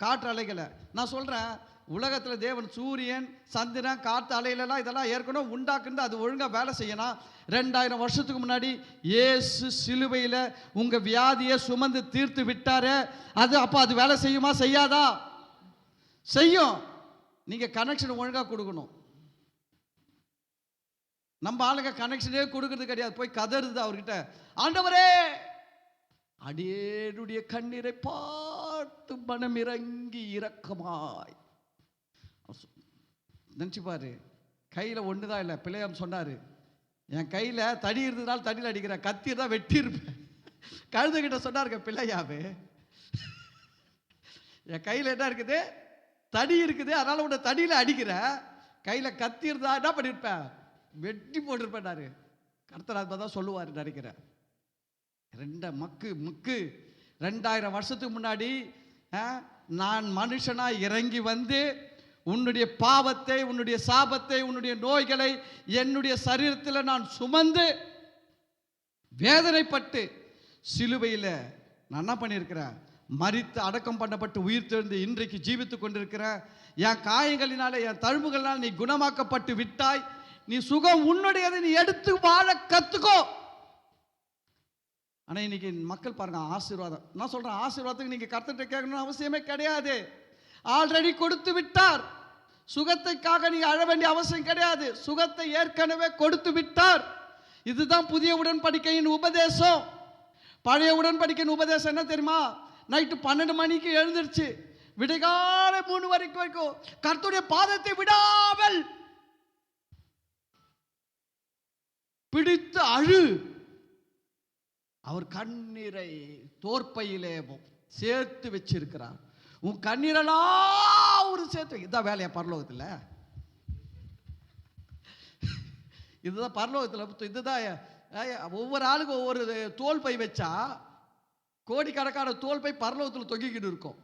காற்று அலைகளை. நான் சொல்கிறேன், உலகத்தில் தேவன் சூரியன், சந்திரன், காற்று அலைகளெல்லாம் இதெல்லாம் ஏற்கனவே உண்டாக்குன்னு அது ஒழுங்காக வேலை செய்யணும். 2000 வருஷத்துக்கு முன்னாடி இயேசு சிலுவையில் உங்கள் வியாதியை சுமந்து தீர்த்து விட்டாரு. அப்போ அது வேலை செய்யுமா செய்யாதா? செய்யும். நீங்கள் கனெக்ஷன் ஒழுங்காக கொடுக்கணும். நம்ம ஆளுங்க கனெக்ஷனே கொடுக்கறது கிடையாது, போய் கதறுது அவர்கிட்ட, ஆண்டவரே அடியேனுடைய கண்ணீரை பார்த்து மனம் இறங்கி இரக்கமாய். நினச்சிப்பாரு, கையில் ஒன்று தான் இல்லை. பிள்ளையாம் சொன்னார், என் கையில் தடி இருந்ததுனால தடியில் அடிக்கிறேன், கத்தி தான் வெட்டி இருப்பேன். கழுதுகிட்ட சொன்னாருங்க பிள்ளையாவே, என் கையில் என்ன இருக்குது? தடி இருக்குது, அதனால உன்னை தடியில் அடிக்கிற. கையில் கத்தி இருந்தா என்ன பண்ணியிருப்பேன்? வெட்டி போட்டிருப்பேன்னாரு. கர்த்தர் தான் சொல்லுவார் நினைக்கிறேன். முக்கு 2000 வருஷத்துக்கு முன்னாடி நான் மனுஷனாய் இறங்கி வந்து உன்னுடைய பாவத்தை, உன்னுடைய சாபத்தை, உன்னுடைய நோய்களை என்னுடைய சரீரத்தில் நான் சுமந்து வேதனைப்பட்டு சிலுவையில் நான் என்ன பண்ணியிருக்கிறேன்? மரித்து அடக்கம் பண்ணப்பட்டு உயிர் தெழுந்து இன்றைக்கு ஜீவித்துக் கொண்டிருக்கிறேன். என் காயங்களினால, என் தழும்புகளினால் நீ குணமாக்கப்பட்டு விட்டாய். நீ சுகம் உன்னுடையதை, நீ எடுத்து வாழ கத்துக்கோ. ஆனால் இன்னைக்கு மக்கள் பாருங்க, ஆசீர்வாதம். நான் சொல்றேன், ஆசீர்வாதத்துக்கு நீங்க கர்த்தர்கிட்ட கேட்கணும்னு அவசியமே கிடையாது. ஆல்ரெடி கொடுத்து விட்டார். சுகத்தைக்காக நீங்க அழ வேண்டிய அவசியம் கிடையாது. சுகத்தை ஏற்கனவே கொடுத்து விட்டார். இதுதான் புதிய உடன்படிக்கையின் உபதேசம். பழைய உடன்படிக்கையின் உபதேசம் என்ன தெரியுமா? நைட்டு 12 மணிக்கு எழுந்திருச்சு விடைகால 3 வரைக்கும் கர்த்தருடைய பாதத்தை விடாமல் பிடித்து அழு. அவர் கண்ணீரை தோற்பையிலே சேர்த்து வச்சிருக்கிறார். உன் கண்ணீரெல்லாம் ஒரு சேர்த்து, இதுதான் வேலையா பரலோகத்தில்? இதுதான் பரலோகத்தில். இதுதான் ஒவ்வொரு ஆளுக்கும் ஒவ்வொரு தோல் பை வச்சா கோடிக்கணக்கான தோல் பை பரலோகத்தில் தொங்கிக்கிட்டு இருக்கும்.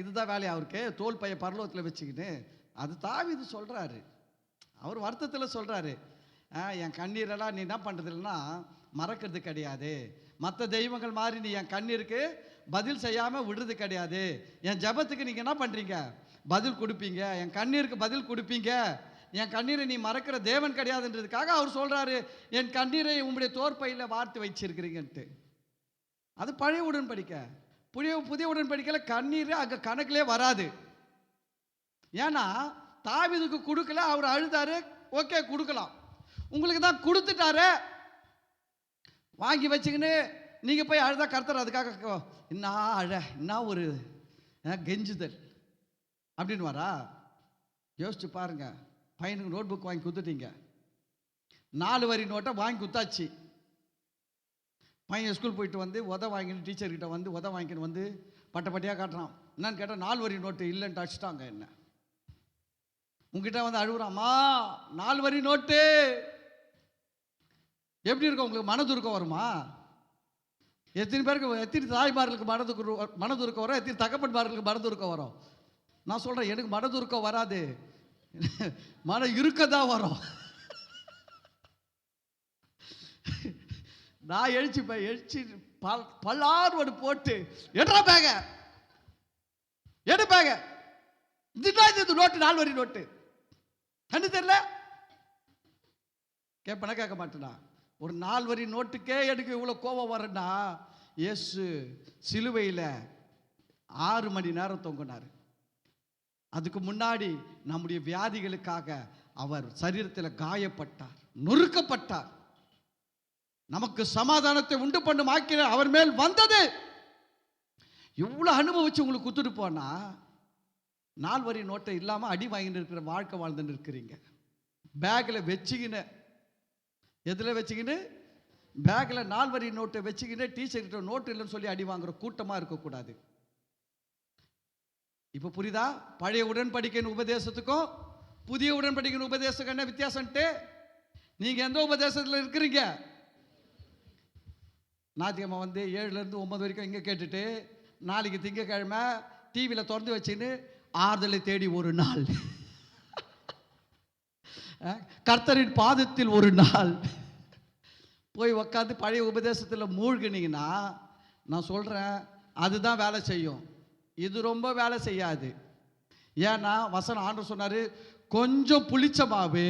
இதுதான் வேலையா அவருக்கு, தோல் பைய பரலோகத்தில் வச்சுக்கிட்டு. அது தாவீது சொல்றாரு, அவர் வருத்தத்தில் சொல்றாரு, என் கண்ணீரெல்லாம் நீ என்ன பண்றது இல்லைன்னா மறக்கிறது கிடையாது, மற்ற தெய்வங்கள் மாதிரி நீ என் கண்ணீருக்கு பதில் செய்யாமல் விடுறது கிடையாது, என் ஜெபத்துக்கு நீங்கள் என்ன பண்ணுறீங்க, பதில் கொடுப்பீங்க, என் கண்ணீருக்கு பதில் கொடுப்பீங்க, என் கண்ணீரை நீ மறக்கிற தேவன் கிடையாதுன்றதுக்காக அவர் சொல்றாரு, என் கண்ணீரை உங்களுடைய தோற்பையில் வார்த்து வச்சிருக்கிறீங்கன்ட்டு. அது பழைய உடன்படிக்கை. புதிய உடன்படிக்கையில் கண்ணீர் அங்கே கணக்கிலே வராது. ஏன்னா தாவீதுக்கு கொடுக்கல, அவர் அழுதாரு, ஓகே கொடுக்கலாம், உங்களுக்கு தான் கொடுத்துட்டாரு, வாங்கி வச்சுக்கின்னு நீங்கள் போய் அழுதா கர்த்தர் அதுக்காக என்ன என்ன ஒரு கெஞ்சுதல் அப்படின்னு வரா? யோசிச்சு பாருங்க. பையனுக்கு நோட் புக் வாங்கி கொடுத்துட்டீங்க, 4 வரி நோட்டை வாங்கி கொடுத்தாச்சு. பையன் ஸ்கூல் போயிட்டு வந்து வாங்கின்னு டீச்சர்கிட்ட வந்து வாங்கின்னு வந்து பட்டையாக காட்டுறான். என்னன்னு கேட்டால் 4 வரி நோட்டு இல்லைன்ட்டு அடிச்சிட்டாங்க என்ன. உங்ககிட்ட வந்து அழுகுறாம்மா 4 வரி நோட்டு. எப்படி இருக்கும் உங்களுக்கு? மனதுருக்கம் வருமா? எத்தனை பேருக்கு, எத்தனை தாய்மார்களுக்கு மனதுருக்கம் வரும், எத்தனை தகப்பன்மார்களுக்கு மனதுருக்கம் வரும்? நான் சொல்கிறேன், எனக்கு மனதுருக்கம் வராது, மன இருக்கதான் வரும். நான் எழுச்சி பல்லாறு போட்டு எட்ரா பேக எடு பேக, இது நோட்டு 4 வரி நோட்டு கண்டு தெரியல. கேட்பனா கேட்க மாட்டேனா? ஒரு 4 வரி நோட்டுக்கே எனக்கு இவ்வளோ கோபம் வரேன்னா, இயேசு சிலுவையில் 6 மணி நேரம் தொங்கினார். அதுக்கு முன்னாடி நம்முடைய வியாதிகளுக்காக அவர் சரீரத்தில் காயப்பட்டார், நொறுக்கப்பட்டார். நமக்கு சமாதானத்தை உண்டு பண்ணும் ஆக்கின அவர் மேல் வந்தது. இவ்வளோ அனுபவிச்சு உங்களுக்கு குத்துட்டு போனா 4 வரி நோட்டை இல்லாமல் அடி வாங்கிட்டு இருக்கிற வாழ்க்கை வாழ்ந்துட்டு இருக்கிறீங்க. பேக்கில் வச்சுக்கின்னு, எதில் வச்சுக்கின்னு? பேக்கில் 4 வரி நோட்டை வச்சுக்கின்னு டீச்சர்கிட்ட நோட்டு இல்லைன்னு சொல்லி அடி வாங்குற கூட்டமாக இருக்கக்கூடாது. இப்போ புரியுதா? பழைய உடன்படிக்கையின் உபதேசத்துக்கும் புதிய உடன்படிக்கையின் உபதேசத்துக்கு என்ன வித்தியாசம்ட்டு? நீங்கள் எந்த உபதேசத்தில் இருக்கிறீங்க? ஞாயிற்றுக்கிழமை வந்து 7லேருந்து 9 வரைக்கும் இங்கே கேட்டுட்டு, நாளைக்கு திங்கக்கிழமை டிவியில் திறந்து வச்சுன்னு ஆறுதலை தேடி ஒரு நாள், கர்த்தரின் பாதத்தில் ஒரு நாள் போய் உக்காந்து பழைய உபதேசத்தில் மூழ்கினீங்கன்னா, நான் சொல்கிறேன், அதுதான் வேலை செய்யும். இது ரொம்ப வேலை செய்யாது. ஏன்னா வசனம் ஆண்டவர் சொன்னார், கொஞ்சம் புளிச்ச மாவு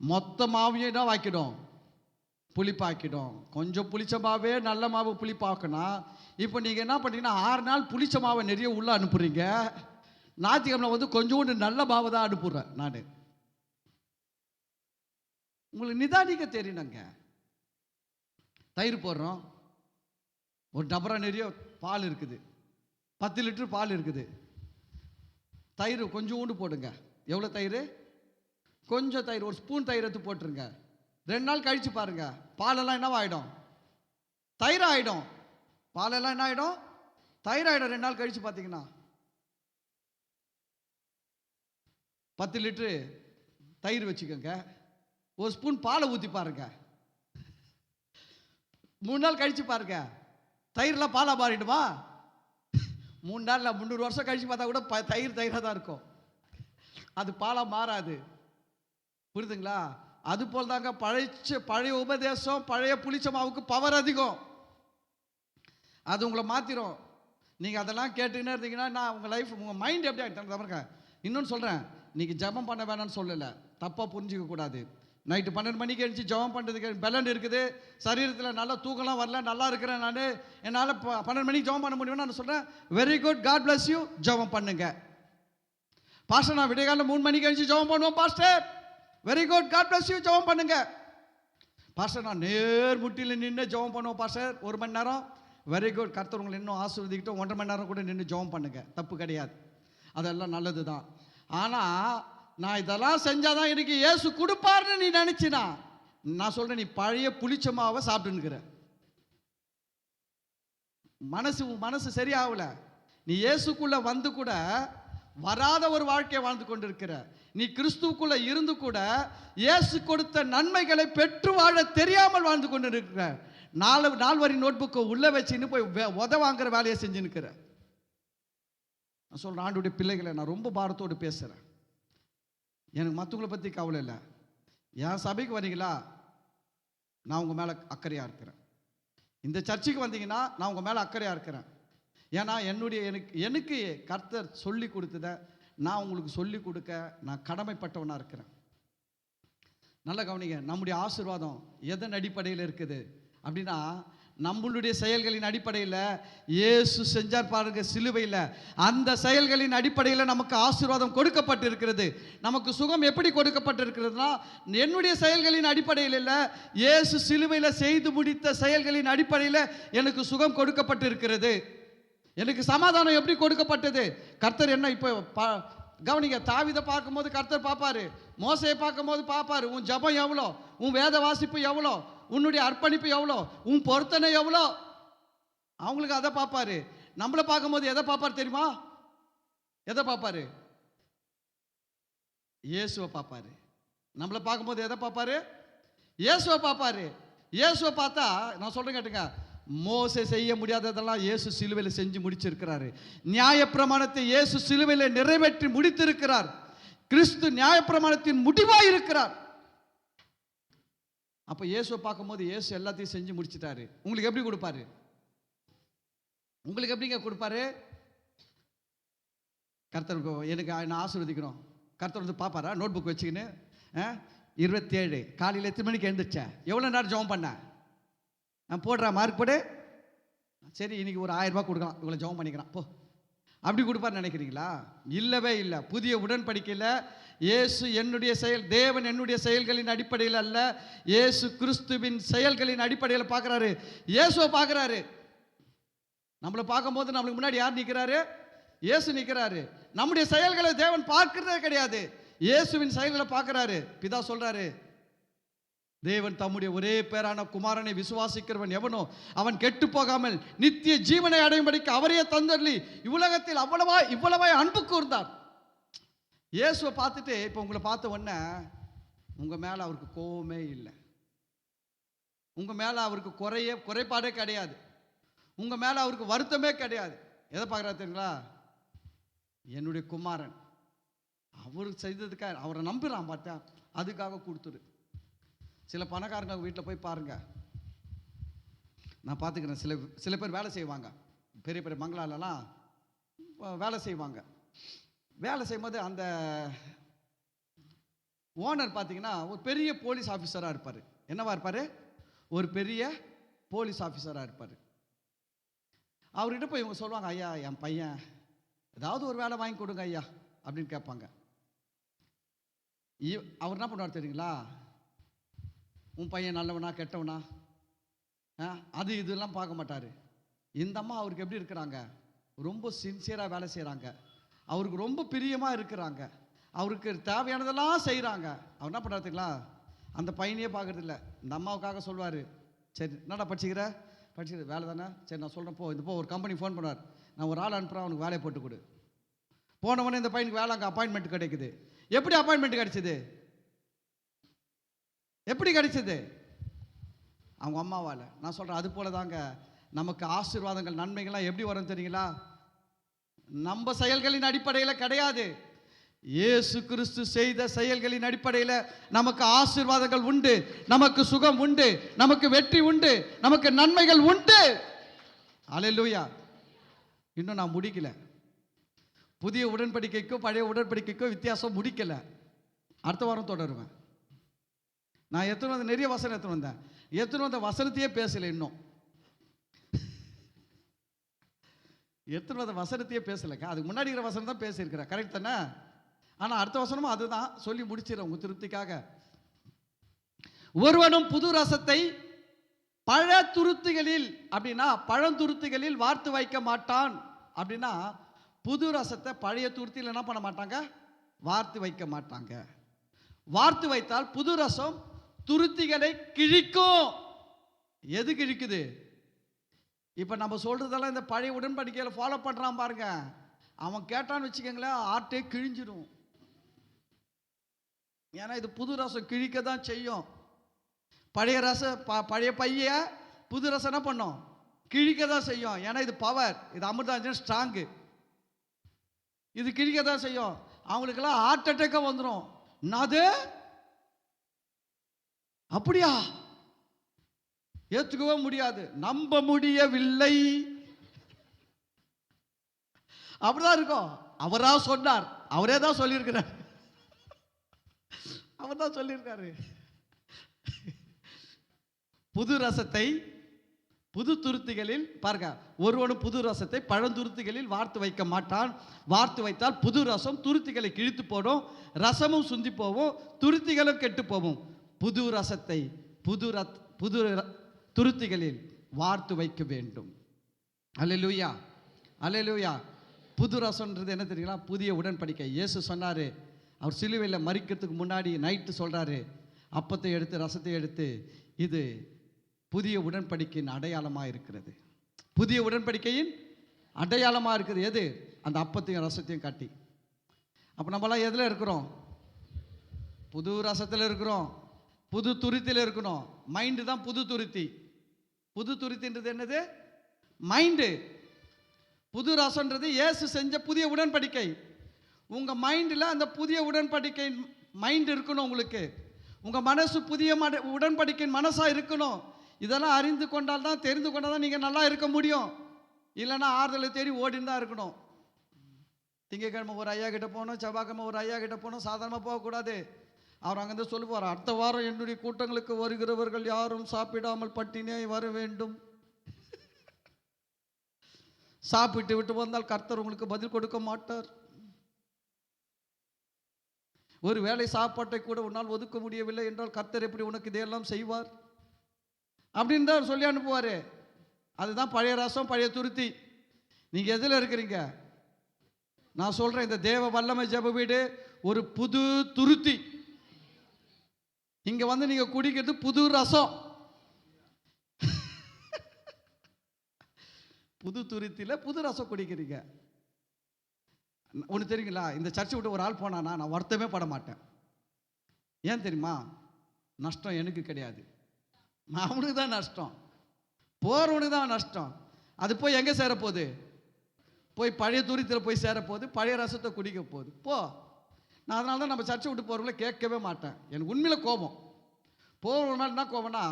மொத்த மாவையும் என்ன வாக்கிடும்? புளிப்பாக்கிடும். கொஞ்சம் புளிச்ச மாவே நல்ல மாவு புளிப்பாக்குனா, இப்போ நீங்கள் என்ன பண்ணீங்கன்னா 6 நாள் புளிச்ச மாவை நிறைய உள்ளே அனுப்புறீங்க, ஞாயிற்றுக்கிழமை வந்து கொஞ்சோண்டு நல்ல மாவை தான் அனுப்புகிறேன் நான். உங்களுக்கு நிதானிக்க தெரியணுங்க. தயிர் போடுறோம், ஒரு டபரா நிறைய பால் இருக்குது, 10 லிட்டர் பால் இருக்குது, தயிர் கொஞ்சோண்டு போடுங்க. எவ்வளோ தயிர்? கொஞ்சம் தயிர், ஒரு ஸ்பூன் தயிர் எடுத்து போட்டுருங்க. 2 நாள் கழிச்சு பாருங்க, பாலெல்லாம் என்ன ஆகிடும்? தயிர் ஆகிடும். பாலெல்லாம் என்ன ஆகிடும்? தயிர் ஆகிடும். 2 நாள் கழிச்சு பார்த்தீங்கன்னா 10 லிட்டரு தயிர் வச்சுக்கோங்க, ஒரு ஸ்பூன் பாலை ஊற்றி பாருங்க, 3 நாள் கழிச்சு பாருங்க, தயிர்லாம் பாலா மாறிடுமா? 3 நாளில் 300 வருஷம் கழிச்சு பார்த்தா கூட தயிராக தான் இருக்கும், அது பாலா மாறாது. புரியுதுங்களா? அது போல் தாங்க பழைய உபதேசம், பழைய புளிச்ச மாவுக்கு பவர் அதிகம், அது உங்களை மாற்றிடும். நீங்கள் அதெல்லாம் கேட்டுக்கினே இருந்தீங்கன்னா நான் உங்கள் லைஃப், உங்கள் மைண்ட் எப்படி ஆகிட்டு பாருங்க. இன்னொன்று சொல்கிறேன், நீங்கள் ஜெபம் பண்ண வேணாம்னு சொல்லலை, தப்பாக புரிஞ்சிக்க கூடாது. நைட்டு 12 மணிக்கு எழுந்துச்சு ஜெபம் பண்ணுறதுக்கு பலன் இருக்குது, சரீரத்தில் நல்லா தூக்கலாம் வரல, நல்லா இருக்கிறேன் நான், என்னால் 12 மணிக்கு ஜெபம் பண்ண முடியும்னு நான் சொல்கிறேன். Very good, God bless you, ஜெபம் பண்ணுங்க. பாஸ்டர் நான் விடைகாலில் 3 மணிக்கு எழுந்துச்சு ஜெபம் பண்ணுவோம் pastor, very good, God bless you, ஜெபம் பண்ணுங்க. பாஸ்டர் நான் நேர் முட்டியில் நின்று ஜெபம் பண்ணுவோம் பாஸ்டர் 1 மணி நேரம், வெரி குட், கர்த்தர் உங்களை இன்னும் ஆசீர்வதிக்கிட்டு 1.5 மணி நேரம் கூட நின்று ஜெபம் பண்ணுங்க, தப்பு கிடையாது, அதெல்லாம் நல்லது தான். ஆனால் நான் இதெல்லாம் செஞ்சாதான் எனக்கு இயேசு கொடுப்பார்னு நீ நினைச்சினா, நான் சொல்றேன், நீ பழைய புளிச்சமாவை சாப்பிட்டுன்னுக்கிற. மனசு சரியாகல. நீ இயேசுக்குள்ள வந்து கூட வராத ஒரு வாழ்க்கையை வாழ்ந்து கொண்டிருக்கிற நீ கிறிஸ்துவுக்குள்ள இருந்து கூட இயேசு கொடுத்த நன்மைகளை பெற்று வாழ தெரியாமல் வாழ்ந்து கொண்டிருக்கிற, நாள் வரி நோட்புக்கை உள்ள வச்சுன்னு போய் உத வாங்குற வேலையை செஞ்சு நிற்கிற. நான் சொல்கிறேன், ஆண்டுடைய பிள்ளைகளை நான் ரொம்ப பாரத்தோடு பேசுகிறேன். எனக்கு மற்றவங்களை பற்றி கவலை இல்லை. என் சபைக்கு வரீங்களா, நான் உங்கள் மேலே அக்கறையாக இருக்கிறேன். இந்த சர்ச்சுக்கு வந்தீங்கன்னா நான் உங்கள் மேலே அக்கறையாக இருக்கிறேன். ஏன்னா எனக்கு கர்த்தர் சொல்லி கொடுத்ததை நான் உங்களுக்கு சொல்லி கொடுக்க நான் கடமைப்பட்டவனாக இருக்கிறேன். நல்ல கவனிங்க, நம்முடைய ஆசீர்வாதம் எதன் அடிப்படையில் இருக்குது அப்படின்னா, நம்மளுடைய செயல்களின் அடிப்படையில் இயேசு செஞ்சார் பாருங்க சிலுவையில், அந்த செயல்களின் அடிப்படையில் நமக்கு ஆசீர்வாதம் கொடுக்கப்பட்டிருக்கிறது. நமக்கு சுகம் எப்படி கொடுக்கப்பட்டிருக்கிறதுனா, என்னுடைய செயல்களின் அடிப்படையில் இல்லை, இயேசு சிலுவையில் செய்து முடித்த செயல்களின் அடிப்படையில் எனக்கு சுகம் கொடுக்கப்பட்டிருக்கிறது. எனக்கு சமாதானம் எப்படி கொடுக்கப்பட்டது? கர்த்தர் என்ன இப்போ கவனிங்க, தாவீதை பார்க்கும்போது கர்த்தர் பார்ப்பாரு, மோசையை பார்க்கும்போது பார்ப்பாரு, உன் ஜபம் எவ்வளோ, உன் வேத வாசிப்பு எவ்வளோ, உன்னுடைய அர்ப்பணிப்பு எவ்வளோ, உன் பொருத்தனை எவ்வளோ, அவங்களுக்கு அதை பார்ப்பாரு. நம்மளை பார்க்கும்போது எதை பார்ப்பாரு தெரியுமா? எதை பார்ப்பாரு? இயேசுவை பார்ப்பாரு. நம்மளை பார்க்கும்போது எதை பார்ப்பாரு? இயேசுவை பார்ப்பாரு. இயேசுவை பார்த்தா நான் சொல்றேன் கேட்டுங்க, மோசே செய்ய முடியாததெல்லாம் இயேசு சிலுவையில் செஞ்சு முடிச்சிருக்கிறாரு. நியாயப்பிரமாணத்தை இயேசு சிலுவையில் நிறைவேற்றி முடித்திருக்கிறார். கிறிஸ்து நியாயப்பிரமாணத்தின் முடிவாக இருக்கிறார். அப்ப இயேசுவை பார்க்கும்போது இயேசு எல்லாத்தையும் செஞ்சு முடிச்சிட்டாரு. உங்களுக்கு எப்படி கொடுப்பாரு? உங்களுக்கு எப்படிங்க கொடுப்பாரு? கர்த்தருக்கு எனக்கு நான் ஆசீர்வதிக்கிறோம். கர்த்தர் வந்து பார்ப்பாரா நோட் புக் வச்சுக்கின்னு? 27 காலையில் எத்தனை மணிக்கு எழுந்துச்சேன், எவ்வளோ நேரம் ஜெபம் பண்ண, நான் போடுறா மார்க் போடு, சரி இன்னைக்கு ஒரு 1000 ரூபாய் கொடுக்கலாம், இவ்வளோ ஜெபம் பண்ணிக்கிறான் போ, அப்படி கொடுப்பார்னு நினைக்கிறீங்களா? இல்லவே இல்லை. புதிய உடன்படிக்கையில் இயேசு என்னுடைய செயல், தேவன் என்னுடைய செயல்களின் அடிப்படையில் அல்ல, இயேசு கிறிஸ்துவின் செயல்களின் அடிப்படையில் பார்க்குறாரு. இயேசுவை பார்க்குறாரு. நம்மளை பார்க்கும்போது நம்மளுக்கு முன்னாடி யார் நிற்கிறாரு? இயேசு நிற்கிறாரு. நம்முடைய செயல்களை தேவன் பார்க்கிறதே கிடையாது, இயேசுவின் செயல்களை பார்க்குறாரு. பிதா சொல்றாரு, தேவன் தம்முடைய ஒரே பேரான குமாரனை விசுவாசிக்கிறவன் எவனோ அவன் கெட்டு போகாமல் நித்திய ஜீவனை அடையும்படிக்கு அவரையே தந்தருளி இவ்வுலகத்தில் இவ்வளவாய் அன்பு கூர்ந்தார். இயேசுவை பார்த்துட்டு இப்போ உங்களை பார்த்த உடனே உங்க மேல அவருக்கு கோபமே இல்லை, உங்க மேல அவருக்கு குறைபாடே கிடையாது, உங்க மேல அவருக்கு வருத்தமே கிடையாது. எதை பார்க்குறா தெரியுங்களா? என்னுடைய குமாரன் அவர் செய்ததுக்காக அவரை நம்புறான் பார்த்தா, அதுக்காக கொடுத்துரு. சில பணக்காரங்க வீட்டில் போய் பாருங்க, நான் பார்த்துக்கிறேன். சில பேர் வேலை செய்வாங்க, பெரிய பெரிய பங்களாலெல்லாம் வேலை செய்வாங்க. வேலை செய்யும்போது அந்த ஓனர் பார்த்தீங்கன்னா ஒரு பெரிய போலீஸ் ஆஃபீஸராக இருப்பார். என்னவா இருப்பார்? ஒரு பெரிய போலீஸ் ஆஃபீஸராக இருப்பார். அவர்கிட்ட போய் இவங்க சொல்லுவாங்க, ஐயா என் பையன் ஏதாவது ஒரு வேலை வாங்கி கொடுங்க ஐயா அப்படின்னு கேட்பாங்க. அவர் என்ன பண்ணுவார் தெரியுங்களா? உன் பையன் நல்லவனா கெட்டவனா அது இதெல்லாம் பார்க்க மாட்டார். இந்த அம்மா அவருக்கு எப்படி இருக்கிறாங்க? ரொம்ப சின்சியராக வேலை செய்கிறாங்க, அவருக்கு ரொம்ப பிரியமாக இருக்கிறாங்க, அவருக்கு தேவையானதெல்லாம் செய்கிறாங்க. அவர் என்ன பண்ணுறாருங்களா? அந்த பையனையே பார்க்கறது இல்லை, இந்த அம்மாவுக்காக சொல்வார், சரி என்னடா படிச்சுக்கிற வேலை தானே, சரி நான் சொல்கிறேன் போ, இந்த போ. ஒரு கம்பெனி ஃபோன் பண்ணுவார், நான் ஒரு ஆள் அனுப்புகிறேன், அவனுக்கு வேலையை போட்டு கொடு. போனவொடனே இந்த பையனுக்கு வேலை அங்கே அப்பாயின்மெண்ட் கிடைக்குது. எப்படி அப்பாயின்மெண்ட் கிடைச்சது? எப்படி கிடைச்சது? அவங்க அம்மாவால். நான் சொல்கிறேன், அது போல தாங்க நமக்கு ஆசீர்வாதங்கள் நன்மைகள்லாம் எப்படி வரும் தெரியுங்களா? நம்ம செயல்களின் அடிப்படையில் கிடையாது, இயேசு கிறிஸ்து செய்த செயல்களின் அடிப்படையில் நமக்கு ஆசீர்வாதங்கள் உண்டு, நமக்கு சுகம் உண்டு, நமக்கு வெற்றி உண்டு, நமக்கு நன்மைகள் உண்டு. அல்லேலூயா. இன்னும் நான் முடிக்கல. புதிய உடன்படிக்கைக்கும் பழைய உடன்படிக்கைக்கும் வித்தியாசம் முடிக்கல. அடுத்த வாரம் தொடருவேன். நான் எத்தனை வந்து நிறைய வசனம் எத்தனை வந்த வசனத்தையே பேசலை. இன்னும் எத்தனை வந்த வசனத்தையே பேசலைக்கா. அதுக்கு முன்னாடி இருக்கிற வசனம் தான் பேசியிருக்கிறேன், கரெக்ட் தானே? ஆனால் அடுத்த வசனமும் அதுதான், சொல்லி முடிச்சிடறேன் உங்க திருப்திக்காக. ஒருவனும் புது ரசத்தை பழத்துருத்திகளில் அப்படின்னா பழந்துருத்திகளில் வார்த்து வைக்க மாட்டான். அப்படின்னா புது ரசத்தை பழைய துருத்தியில் என்ன பண்ண மாட்டாங்க? வார்த்து வைக்க மாட்டாங்க. வார்த்து வைத்தால் புது ரசம் துருத்திகளை கிழிக்கும். எது கிழிக்குது? இப்ப நம்ம சொல்றதெல்லாம் இந்த பழைய உடன்படிக்கையில் ஃபாலோ பண்றான் பாருங்க, அவன் கேட்டான்னு வச்சுக்கோங்களேன், ஆட்டே கிழிஞ்சிடும். ஏன்னா இது புது ரசம் கிழிக்க தான் செய்யும். பழைய ரசம் பழைய பைய புது ரசம் என்ன பண்ணும்? கிழிக்க தான் செய்யும். ஏன்னா இது பவர், இது அமிர்தாஞ்சன் ஸ்ட்ராங்கு, இது கிழிக்க தான் செய்யும். அவங்களுக்கெல்லாம் ஹார்ட் அட்டாக்காக வந்துடும். அது அப்படியா? ஏற்றுக்கவே முடியாது, நம்ப முடியவில்லை. அப்படிதான் இருக்கும். அவரா சொன்னார், அவரே தான் சொல்லியிருக்கிறார், அவர் தான் சொல்லியிருக்காரு. புது ரசத்தை புது துருத்திகளில் பாருங்க, ஒருவனும் புது ரசத்தை பழந்துருத்திகளில் வார்த்து வைக்க மாட்டான். வார்த்து வைத்தால் புது ரசம் துருத்திகளை கிழித்து போடும், ரசமும் சுந்தி போவும், துருத்திகளும் கெட்டு போவும். புது ரசத்தை புது துருத்திகளில் வார்த்து வைக்க வேண்டும். அல்லேலூயா, அல்லேலூயா. புது ரசம்ன்றது என்ன தெரியுங்களா? புதிய உடன்படிக்கை. இயேசு சொன்னார், அவர் சிலுவையில் மரிக்கிறதுக்கு முன்னாடி நைட்டு சொல்கிறாரு, அப்பத்தை எடுத்து ரசத்தை எடுத்து, இது புதிய உடன்படிக்கையின் அடையாளமாக இருக்கிறது. புதிய உடன்படிக்கையின் அடையாளமாக இருக்குது. எது? அந்த அப்பத்தையும் ரசத்தையும் காட்டி. அப்போ நம்மளாம் எதில் இருக்கிறோம்? புது ரசத்தில் இருக்கிறோம், புது துருத்தியில் இருக்கணும். மைண்டு தான் புது துருத்தி. புது துருத்தின்றது என்னது? மைண்டு. புது ரசம்ன்றது இயேசு செஞ்ச புதிய உடன்படிக்கை. உங்கள் மைண்டில் அந்த புதிய உடன்படிக்கை மைண்டு இருக்கணும். உங்களுக்கு உங்கள் மனசு புதிய உடன்படிக்கையின் மனசாக இருக்கணும். இதெல்லாம் அறிந்து கொண்டால் தான், தெரிந்து கொண்டால் தான் நீங்கள் நல்லா இருக்க முடியும். இல்லைன்னா ஆறுதலை தேடி ஓடின்னு தான் இருக்கணும். திங்கக்கிழமை ஒரு ஐயா கிட்ட போகணும், செவ்வாய்க்கிழமை ஒரு ஐயா கிட்ட போகணும், சாதாரணமாக போகக்கூடாது. அவர் அங்கேருந்து சொல்லுவார், அடுத்த வாரம் என்னுடைய கூட்டங்களுக்கு வருகிறவர்கள் யாரும் சாப்பிடாமல் பட்டினியாய் வர வேண்டும். சாப்பிட்டு விட்டு வந்தால் கர்த்தர் உங்களுக்கு பதில் கொடுக்க மாட்டார். ஒரு வேளை சாப்பாட்டை கூட உன்னால் ஒதுக்க முடியவில்லை என்றால் கர்த்தர் எப்படி உனக்கு இதையெல்லாம் செய்வார் அப்படின்னு தான் சொல்லி அனுப்புவார். அதுதான் பழைய ரசம், பழைய துருத்தி. நீங்கள் எதில் இருக்கிறீங்க? நான் சொல்கிறேன், இந்த தேவ வல்லமை ஜெப வீடு ஒரு புது துருத்தி. இங்கே வந்து நீங்கள் குடிக்கிறது புது ரசம். புது துருத்தியில் புது ரசம் குடிக்கிறீங்க. ஒன்று தெரியுங்களா? இந்த சர்ச்சை விட்டு ஒரு ஆள் போனானா நான் வருத்தமே பட மாட்டேன். ஏன் தெரியுமா? நஷ்டம் எனக்கு கிடையாது, அவனுக்கு தான் நஷ்டம், போகிறவனுக்கு தான் நஷ்டம். அது போய் எங்கே சேரப்போகுது? போய் பழைய துருத்தியில் போய் சேரப்போகுது, பழைய ரசத்தை குடிக்க போகுது. போ. நான் அதனால தான் நம்ம சர்ச்சை விட்டு போகிறவங்கள கேட்கவே மாட்டேன். எனக்கு உண்மையில் கோபம். போகிறவங்க என்ன கோபம்னா,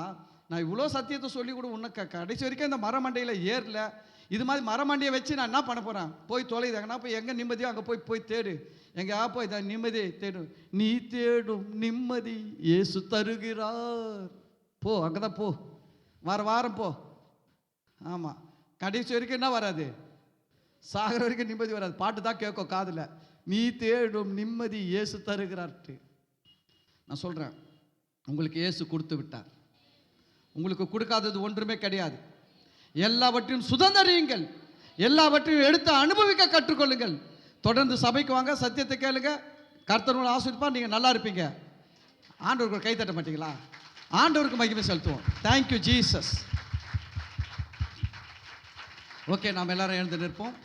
நான் இவ்வளோ சத்தியத்தை சொல்லி கூட உன்னை கடைசி வரைக்கும் இந்த மரமண்டையில் ஏறல. இது மாதிரி மரமண்டியை வச்சு நான் என்ன பண்ண போகிறேன்? போய் தொலைதாங்கன்னா போய் எங்கே நிம்மதியோ அங்கே போய் தேடு. எங்கேயா போய் தான் நிம்மதி தேடு. நீ தேடும் நிம்மதி இயேசு தருகிறார். போ, அங்கே தான் போ, வாரம் போ. ஆமாம், கடைசி வரைக்கும் என்ன வராது? சாகர வரைக்கும் நிம்மதி வராது. பாட்டு தான் கேட்கும் காதில், நீ தேடும் நிம்மதி இயேசு தருகிறார்ட்டு. நான் சொல்கிறேன், உங்களுக்கு இயேசு கொடுத்து விட்டார். உங்களுக்கு கொடுக்காதது ஒன்றுமே கிடையாது. எல்லாவற்றையும் சுதந்திரியுங்கள், எல்லாவற்றையும் எடுத்து அனுபவிக்க கற்றுக்கொள்ளுங்கள். தொடர்ந்து சபைக்கு வாங்க, சத்தியத்தை கேளுங்க, கர்த்தர் உங்களை ஆசீர்வதிப்பார், நீங்கள் நல்லா இருப்பீங்க. ஆண்டவருக்கு கை தட்ட மாட்டீங்களா? ஆண்டவருக்கு மகிமை செலுத்துவோம். Thank you Jesus. ஓகே, நாம் எல்லாரும் எழுந்து நிற்போம்.